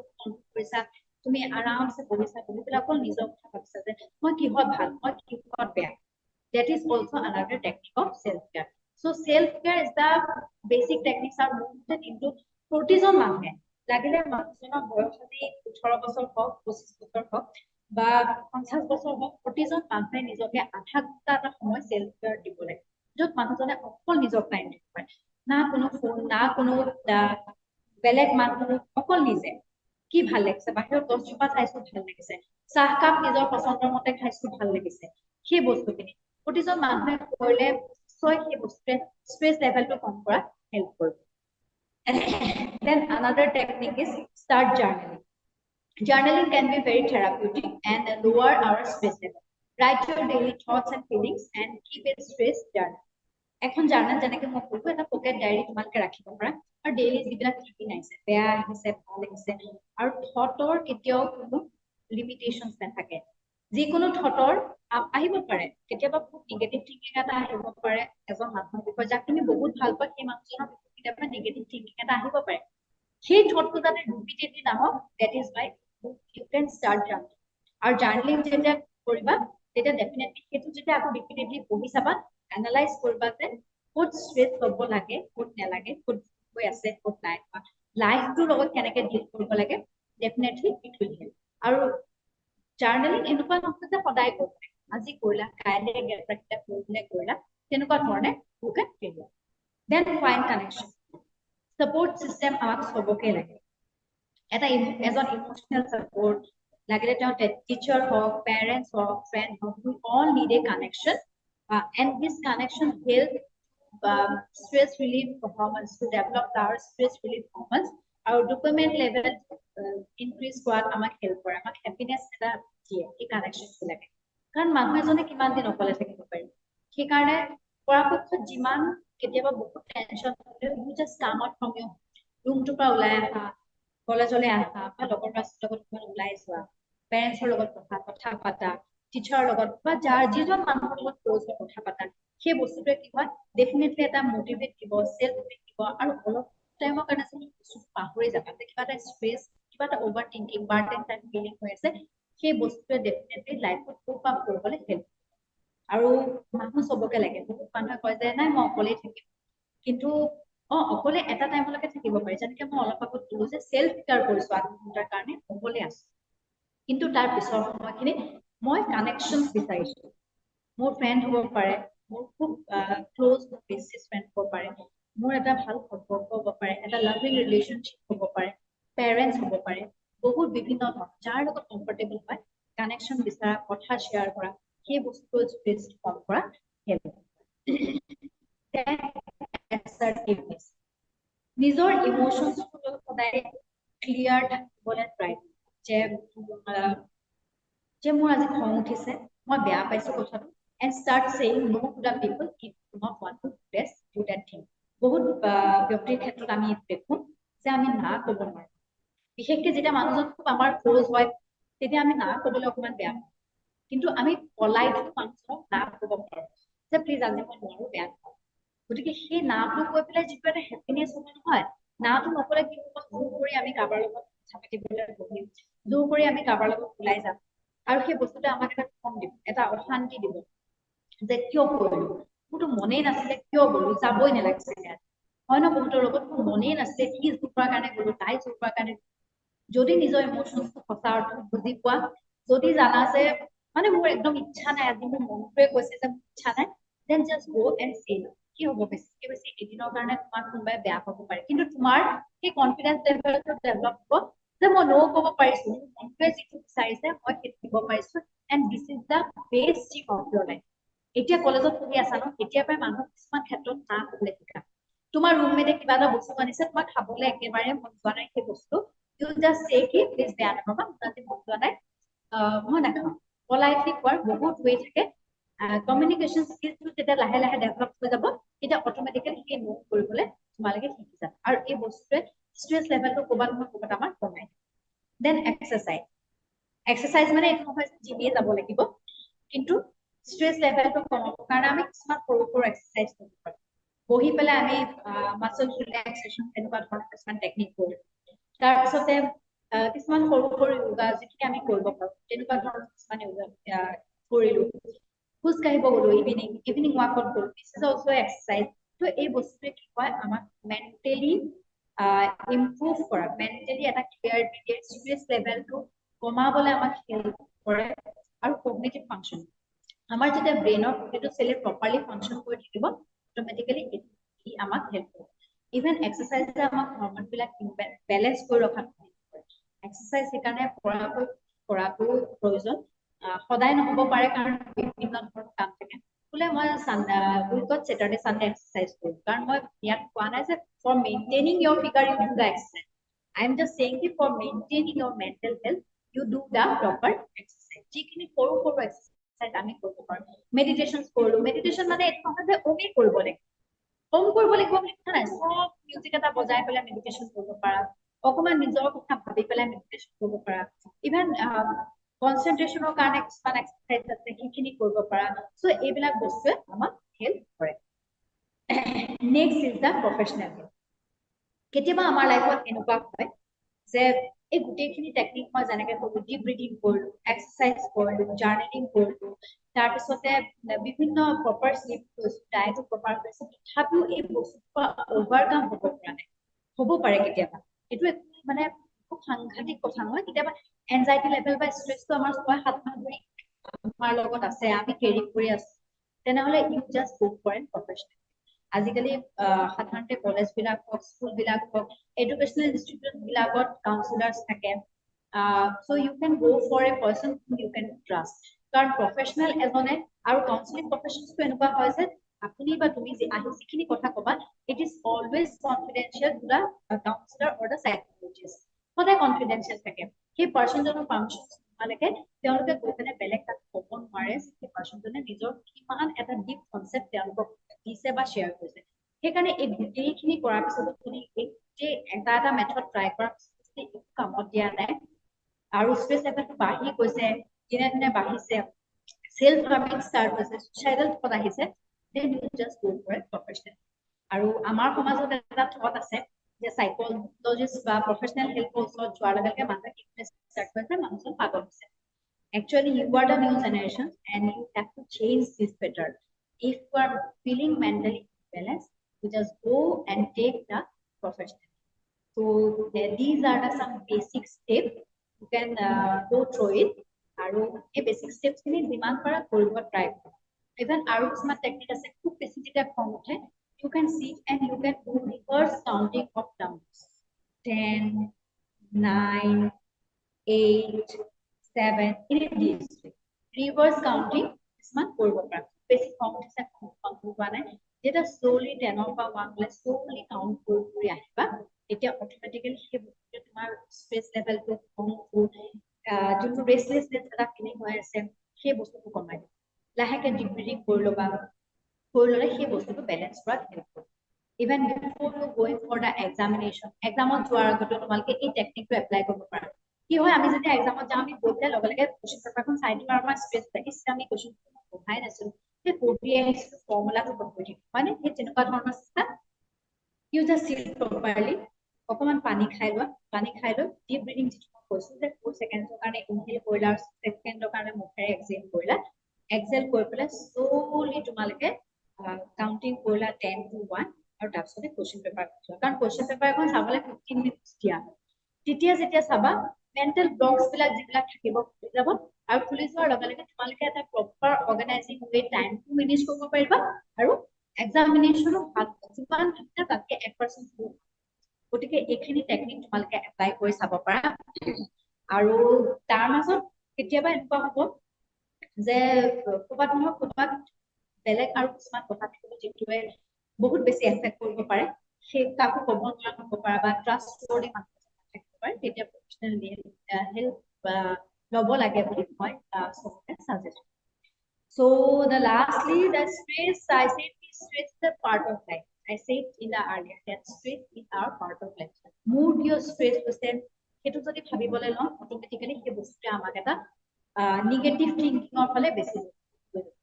তুমি আৰামসে বহিছা বহি পেলাই অকল নিজৰ কথা ভাবিছা যে মই কিহত ভাল মই কিহত বেয়া that is also another technique of self care so self care is the basic techniques are moved into প্ৰতিজন মানুহে লাগিলে মানুহজনৰ বয়স যদি 18 বছৰ হওক 25 বছৰ হওক বা 50 বছৰ হওক প্ৰতিজন মানুহে নিজকে আধা ঘণ্টা এটা সময় সেলফ কেয়াৰ দিব লাগে য'ত মানুহজনে অকল নিজৰ টাইম দিব পাৰে না কোনো ফোন না কোনো বেলেগ মানুহ অকল নিজে কি ভাল লাগিছে বাহিৰত গছজোপা চাইছো ভাল লাগিছে চাহকাপ নিজৰ পছন্দৰ মতে খাইছো ভাল লাগিছে সেই বস্তুখিনি প্ৰতিজন মানুহে কৰিলে সৈ সেই বস্তুৱে স্ট্ৰেছ লেভেলটো কম কৰা হেল্প কৰিব then another technique is start journaling. Journaling can be very therapeutic and lower our stress level. Write your daily thoughts and feelings and keep a stress journal. এখন জার্নাল যেনেকে মই কলো এটা পকেট ডায়েৰী তোমালোকে ৰাখিব পাৰা আৰু ডেইলি যিবিলাক লিখি নাইছে বেয়া আহিছে ভাল লাগিছে আৰু থটৰ কেতিয়াও কোনো লিমিটেশনছ নাথাকে যিকোনো থটৰ আহিব পাৰে কেতিয়াবা খুব নিগেটিভ থিংকিং এটা আহিব পাৰে এজন মানুহৰ বিষয়ে যাক তুমি বহুত ভাল পোৱা সেই মানুহজনৰ বিষয়ে কেতিয়াবা নিগেটিভ থিংকিং এটা আহিব পাৰে সেই থটটো যাতে ৰিপিটেডলি নাহক that is like you can start journaling আৰু জাৰ্নালিং যেতিয়া কৰিবা তেতিয়া ডেফিনেটলি সেইটো যেতিয়া আকৌ ৰিপিটেডলি পঢ়ি চাবা এনালাইজ কৰিবা যে ক'ত ষ্ট্ৰেছ ল'ব লাগে ক'ত নালাগে ক'ত হৈ আছে ক'ত নাই লাইফটোৰ লগত কেনেকৈ ডিল কৰিব লাগে ডেফিনেটলি ইট উইল হেল্প আৰু জাৰ্নেলিং এনেকুৱা নহয় যে সদায় কৰিব আজি কৰিলা কাইলৈ গেপটা কৰিলা তেনেকুৱা ধৰণে বুকে কৰিলা then fine connection support system আমাক সবকে লাগে এটা এজন ইমোশনাল সাপোৰ্ট লাগিলে তেওঁ টিচাৰ হওক পেৰেণ্টছ হওক ফ্ৰেণ্ড হওক we all need a connection and this connection helps stress relief hormones to develop our stress relief hormones our dopamine level increase কৰাত আমাক হেল্প কৰে আমাক হ্যাপিনেস এটা দিয়ে এই কানেকশ্যন লাগে কাৰণ মানুহ এজনে কিমান দিন অকলে থাকিব পাৰে সেই কাৰণে পৰাপক্ষত যিমান কেতিয়াবা বহুত টেনচন হ'লে you just come out from your ৰুমটোৰ পৰা ওলাই আহা কলেজলৈ আহা বা লগৰ ৰাস্তাৰ লগত ওলাই যোৱা পেৰেণ্টছৰ লগত কথা পাতা টিচাৰৰ লগত বা যিজন মানুহৰ লগত ক্লোজ কথা পাতা সেই বস্তুটোৱে কি হয় ডেফিনেটলি এটা মোটিভেট দিব সেলফ দিব আৰু অলপ টাইমৰ কাৰণে তুমি পাহৰি যাবা যে কিবা এটা স্ট্ৰেছ কিবা এটা overthinking burden type feeling হৈ আছে সেই বস্তুটোৱে ডেফিনেটলি লাইফত কোপ আপ কৰিবলৈ হেল্প আৰু মানুহ সবকে লাগে বহুত মানুহে কয় যে নাই মই অকলেই থাকিম কিন্তু অকলে এটা টাইমলৈকে থাকিব পাৰি যেনেকে মই অলপ আগত ক'লো যে সেলফ কেয়াৰ কৰিছো আত্মসন্তাৰ কাৰণে অকলে আছো কিন্তু তাৰ পিছৰ সময়খিনি মই কানেকশ্যনছ বিচাৰিছো মোৰ ফ্ৰেণ্ড হ'ব পাৰে মোৰ খুব ক্লোজ বেছিছ ফ্ৰেণ্ড হ'ব পাৰে মোৰ এটা ভাল সম্পৰ্ক হ'ব পাৰে এটা লাভিং ৰিলেশ্যনশ্বিপ হ'ব পাৰে পেৰেণ্টছ হ'ব পাৰে বহুত বিভিন্ন ধৰণৰ যাৰ লগত কমফৰ্টেবল হয় কানেকশ্যন বিচাৰা কথা শ্বেয়াৰ কৰা সেই বস্তুটো স্পেচ কম কৰা হেল্প assertiveness নিজৰ ইমোশনছটো সদায় ক্লিয়াৰ থাকিবলৈ ট্ৰাই যে মোৰ আজি খং উঠিছে মই বেয়া পাইছো কথাটো and start saying no to the people if you not want to do that thing বহুত ব্যক্তিৰ ক্ষেত্ৰত আমি দেখো যে আমি না ক'ব নোৱাৰো বিশেষকৈ যেতিয়া মানুহজন খুব আমাৰ ক্লোজ হয় তেতিয়া আমি না ক'বলৈ অকমান বেয়া পাওঁ কিন্তু আমি পলাইট মানুহক না ক'ব পাৰো যে প্লিজ আজি মই নোৱাৰো বেয়া পাওঁ গতিকে সেই নাটো কৈ পেলাই যিটো এটা হ্যাপিনেস হ'ব নহয় নাটো নকলে কি হ'ব জোৰ কৰি আমি কাৰোবাৰ লগত কথা পাতিবলৈ বহিম জোৰ কৰি আমি কাৰোবাৰ লগত ওলাই যাম আৰু সেই বস্তুটো আমাক এটা খং দিব এটা অশান্তি দিব যে কিয় কৰিলো মোৰতো মনেই নাছিলে কিয় গ'লো যাবই নালাগিছিলে হয় ন বহুতৰ লগত মোৰ মনেই নাছিলে কি জোৰ কৰাৰ কাৰণে গ'লো তাই জোৰ কৰাৰ কাৰণে যদি নিজৰ ইমোশনছটো সঁচা অৰ্থত বুজি পোৱা যদি জানা যে মানে মোৰ একদম ইচ্ছা নাই আজি মোৰ মনটোৱে কৈছে যে ইচ্ছা নাই দেন জাষ্ট গো এণ্ড সে কি হ'ব বেছি এদিনৰ কাৰণে তোমাক কোনোবাই বেয়া পাব পাৰে কিন্তু তোমাৰ সেই কনফিডেন্স লেভেলটো ডেভেলপ হ'ব যে মই নো ক'ব পাৰিছো মনটোৱে যিটো বিচাৰিছে মই সেইটো দিব পাৰিছো and this is the best thing of your life এতিয়া কলেজত পঢ়ি আছা ন এতিয়াৰ পৰাই মানুহ কিছুমান ক্ষেত্ৰত না ক'বলৈ শিকা তোমাৰ ৰুমমেটে কিবা এটা বস্তু আনিছে তোমাক খাবলৈ একেবাৰে মন যোৱা নাই সেই বস্তু ইউ জাষ্ট সে কি প্লিজ বেয়া নাপাবা আজি মন যোৱা নাই মই নাখাওঁ পলাইটলি কোৱাৰ বহুত ৱে থাকে কমিউনিকেশ্যন স্কিলটো যেতিয়া লাহে লাহে ডেভেলপ হৈ যাব তেতিয়া অট'মেটিকেলি সেই নোট কৰিবলৈ তোমালোকে শিকি যাবা আৰু এই বস্তুৱে ষ্ট্ৰেছ লেভেলটো ক'ৰবাত নহয় ক'ৰবাত আমাৰ কমাই দেন এক্সাৰচাইজ মানে এইটো নহয় জিমে যাব লাগিব কিন্তু ষ্ট্ৰেছ লেভেলটো কমাব কাৰণে আমি কিছুমান সৰু সৰু এক্সাৰচাইজ কৰিব পাৰোঁ বহি পেলাই আমি মাছল ৰিলেক্সেশ্যন এনেকুৱা ধৰণৰ কিছুমান টেকনিক কৰোঁ তাৰপিছতে কিছুমান সৰু সৰু য়োগা যিখিনি আমি কৰিব পাৰোঁ তেনেকুৱা ধৰণৰ কিছুমান য়োগা কৰিলোঁ খোজ কাঢ়িব গ'লো ইভিনিং ৱাকত গ'লো দিছ ইজ অলছ' এক্সাৰচাইজ তো এই বস্তুটোৱে কি হয় আমাক মেণ্টেলি ইম্প্ৰুভ কৰা মেণ্টেলি এটা ক্লিয়াৰিটি দিয়ে ষ্ট্ৰেছ লেভেলটো কমাবলৈ আমাক হেল্প কৰে আৰু কগনিটিভ ফাংচন আমাৰ যেতিয়া ব্ৰেইনৰ প্ৰতিটো চেলে প্ৰপাৰলি ফাংচন কৰি থাকিব অট'মেটিকেলি ই আমাক হেল্প কৰে ইভেন এক্সাৰচাইজে আমাক হৰমনবিলাক বেলেঞ্চ কৰি ৰখাত হেল্প কৰে এক্সাৰচাইজ সেইকাৰণে কৰাটো প্ৰয়োজন সদায় নহ'ব পাৰে কাৰণ বিভিন্ন ধৰণৰ কাম থাকে বোলে মই উইকত Saturday Sunday এক্সাৰচাইজ কৰোঁ কাৰণ মই ইয়াত কোৱা নাই যে for maintaining your figure you do the exercise I am just saying that for maintaining your mental health you do the proper exercise যিখিনি সৰু এক্সাৰচাইজ আমি কৰিব পাৰোঁ মেডিটেশ্যন কৰোঁ মেডিটেশ্যন মানে এইটো নহয় যে ওমি কৰিব লাগে ওম কৰিব লাগিব বুলি কথা নাই সব মিউজিক এটা বজাই পেলাই মেডিটেশ্যন কৰিব পাৰা অকমান নিজৰ কথা ভাবি পেলাই মেডিটেশ্যন কৰিব পাৰা ইভেন কনচেন্ট্ৰেশ্যনৰ কাৰণে কিছুমান এক্সাৰচাইজ আছে সেইখিনি কৰিব পাৰা সো এইবিলাক বস্তুৱে আমাক হেল্প কৰে নেক্সট ইজ দা প্ৰফেশনেল হেল্প কেতিয়াবা আমাৰ লাইফত এনেকুৱা হয় যে এই গোটেইখিনি টেকনিক মই যেনেকৈ কৰোঁ ডিপ ব্ৰিথিং কৰিলোঁ এক্সাৰচাইজ কৰিলোঁ জাৰ্নেলিং কৰিলোঁ তাৰপিছতে বিভিন্ন প্ৰপাৰ শ্লিপ কৰিছোঁ ডায়েটো প্ৰপাৰ কৰিছোঁ তথাপিও এই বস্তুৰ অভাৰকাম হ'ব পৰা নাই হ'ব পাৰে কেতিয়াবা এইটো মানে খুব সাংঘাতিক কথা নহয় কেতিয়াবা এনজাইটি লেভেল বা ষ্ট্ৰেছটো আমাৰ 6-7 মাহ ধৰি আমাৰ লগত আছে আমি কেৰি কৰি আছোঁ তেনেহ'লে you just go for an professional আজিকালি সাধাৰণতে কলেজ বিলাক হওক স্কুল বিলাক হওক এডুকেশ্যনেল ইনষ্টিটিউট বিলাকত কাউন্সিলাৰ্ছ থাকে so you can go for a person you can trust কাৰণ প্ৰফেশনেল এজনে আৰু কাউন্সিলিং প্ৰফেশনটো এনেকুৱা হয় যে আপুনি বা তুমি আহি যিখিনি কথা ক'বা it is always confidential to the counsellor or the psychologist সদায় কনফিডেন্সিয়েল থাকে সেই পাৰ্চনজনৰ পাৰ্মিশ্যন নোহোৱালৈকে তেওঁলোকে গৈ পেলাই বেলেগ তাত ক'ব নোৱাৰে সেই পাৰ্চনজনে নিজৰ কিমান এটা ডিপ কনচেপ্ট তেওঁলোকক দিছে বা শ্বেয়াৰ কৰিছে সেইকাৰণে এই গোটেইখিনি কৰাৰ পিছত যদি এই এটা মেথড ট্ৰাই কৰাৰ পিছত একো কামত দিয়া নাই আৰু ষ্ট্ৰেছ লেভেলটো বাঢ়ি গৈছে দিনে দিনে বাঢ়িছে সেলফ হাৰ্মিং ষ্টাৰ্ট হৈছে সুইচাইডাল থট আহিছে then you just go for a professional আৰু আমাৰ সমাজত এটা থট আছে যে সাইকোলজিষ্ট বা প্ৰফেশনেল হেল্পৰ ওচৰত যোৱাৰ লগে লগে মানুহে কি ষ্টাৰ্ট কৰিছে মানুহজন পাগল হৈছে actually you are the new generation and you have to change this pattern if you are feeling mentally balanced you just go and take the professional so these are some basic steps you can go through it আৰু এই basic steps খিনি যিমান পাৰা কৰিব try কৰা even আৰু কিছুমান technique আছে খুব বেছি যেতিয়া খং উঠে you can sit and you can do reverse counting of numbers 10 9 8 7 in this reverse counting কিছুমান কৰিব পাৰা বেছি খং উঠিছে খং হোৱা নাই যেটা slowly 10 ৰ পৰা 1 লৈ slowly count কৰি আহিবা এতিয়া অটোমেটিক্যালি সেই বস্তুটো তোমাৰ স্ট্ৰেছ লেভেলটো কম যোনটো ৰেষ্টলেছনেছ এটা ফিলিং হৈ আছে সেই বস্তুটো কমাই দিব লাহেকে ডিপ ব্ৰিথিং কৰি ল'লে সেই বস্তুটো বেলেন্স কৰাত হেল্প কৰিব even before you going for the examination এক্সামত যোৱাৰ আগতে তোমালোকে এই টেকনিকটো এপ্লাই কৰিব পাৰা কি হয় আমি যেতিয়া এক্সামত যাওঁ আমি গৈ পেলাই লগে লগে কোৱেশ্চন পেপাৰখন চাই দিওঁ আৰু আমাৰ ষ্ট্ৰেছ লাগে আমি কোৱেশ্চন পঢ়াই নাছিলোঁ সেই পঢ়ি আহিছিলোঁ ফৰ্মুলাটো পঢ়ি দিওঁ হয়নে সেই তেনেকুৱা ধৰণৰ system you just sit properly অকমান পানী খাই লৈ ডিপ ব্ৰিথিং যিটো মই কৈছোঁ যে 4 ছেকেণ্ডৰ কাৰণে ইনহেল কৰিলা 6 ছেকেণ্ডৰ কাৰণে মুখেৰে এক্সহেল কৰিলা এক্সহেল কৰি পেলাই slowly তোমালোকে কাউন্টিং কৰিলা 10 to 1 আৰু তাৰপিছতে কোৱেশ্চন পেপাৰ কাৰণ কোৱেশ্চন পেপাৰ এখন চাবলৈ 15 মিনিটছ দিয়া তেতিয়া যেতিয়া চাবা মেন্টেল ব্লকস বিলাক যিবিলাক থাকিব খুলি যাব আৰু খুলি যোৱাৰ লগে লগে তোমালোকে এটা প্ৰপাৰ অৰ্গানাইজিং ৱে টাইমটো মেনেজ কৰিব পাৰিবা আৰু এক্সামিনেশ্যনো ভাল যিমান থাকে তাতকে 1% গতিকে এইখিনি টেকনিক তোমালোকে এপ্লাই কৰি চাব পাৰা আৰু তাৰ মাজত কেতিয়াবা এনেকুৱা হ'ব যে ক'ৰবাত বেলেগ আৰু কিছুমান কথা থাকিব যিটোৱে বহুত বেছি এফেক্ট কৰিব পাৰে সেই কাকো ক'ব নোৱাৰা হ'ব পাৰে বা ট্ৰাষ্ট কৰি মানুহ থাকিব পাৰে তেতিয়া প্ৰফেশনেল হেল্প ল'ব লাগে বুলি মই চবকে suggest so the lastly the stress I said stress is a part of life I said in the earlier that stress is our part of life mood your stress হৈছে সেইটো যদি ভাবিবলৈ লওঁ অটোমেটিক্যালি সেই বস্তুটো আমাক এটা নিগেটিভ থিংকিংৰ ফালে বেছি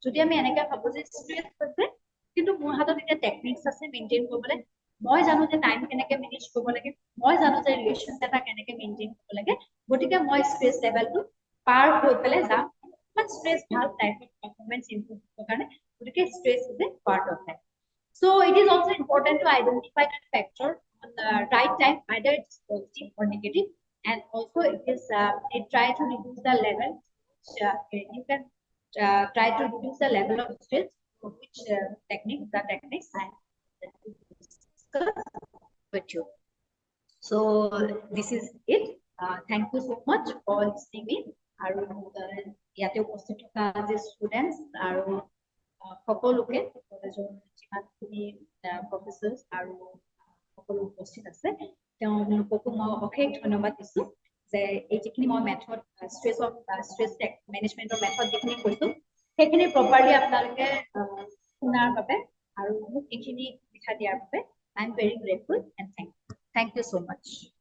যদি আমি এনেকৈ ভাবো যে ষ্ট্ৰেছ হৈছে কিন্তু মোৰ হাতত এতিয়া টেকনিক্স আছে মেইনটেইন কৰিবলৈ মই জানো যে টাইম কেনেকৈ মেনেজ কৰিব লাগে মই জানো যে ৰিলেশ্যন এটা কেনেকৈ মেইনটেইন কৰিব লাগে গতিকে মই ষ্ট্ৰেছ লেভেলটো পাৰ হৈ পেলাই যাম but stress has type of performance improvement কাৰণে গতিকে stress is a part of that so it is also important to identify that factor on the right time either it's positive or negative and also it try to reduce the level you can try to reduce the level of stress which techniques I discuss with you so this is it Thank you so much for listening me. আৰু ইয়াতে উপস্থিত থকা যে students আৰু সকলোকে কলেজৰ যিমানখিনি প্ৰফেচাৰ্ছ আৰু সকলো উপস্থিত আছে তেওঁলোককো মই অশেষ ধন্যবাদ দিছোঁ যে এই যিখিনি মই মেথড ষ্ট্ৰেছ মেনেজমেণ্টৰ মেথড যিখিনি কৈছোঁ সেইখিনি প্ৰপাৰলি আপোনালোকে শুনাৰ বাবে আৰু মোক এইখিনি শিক্ষা দিয়াৰ বাবে I am very grateful and thank you so much.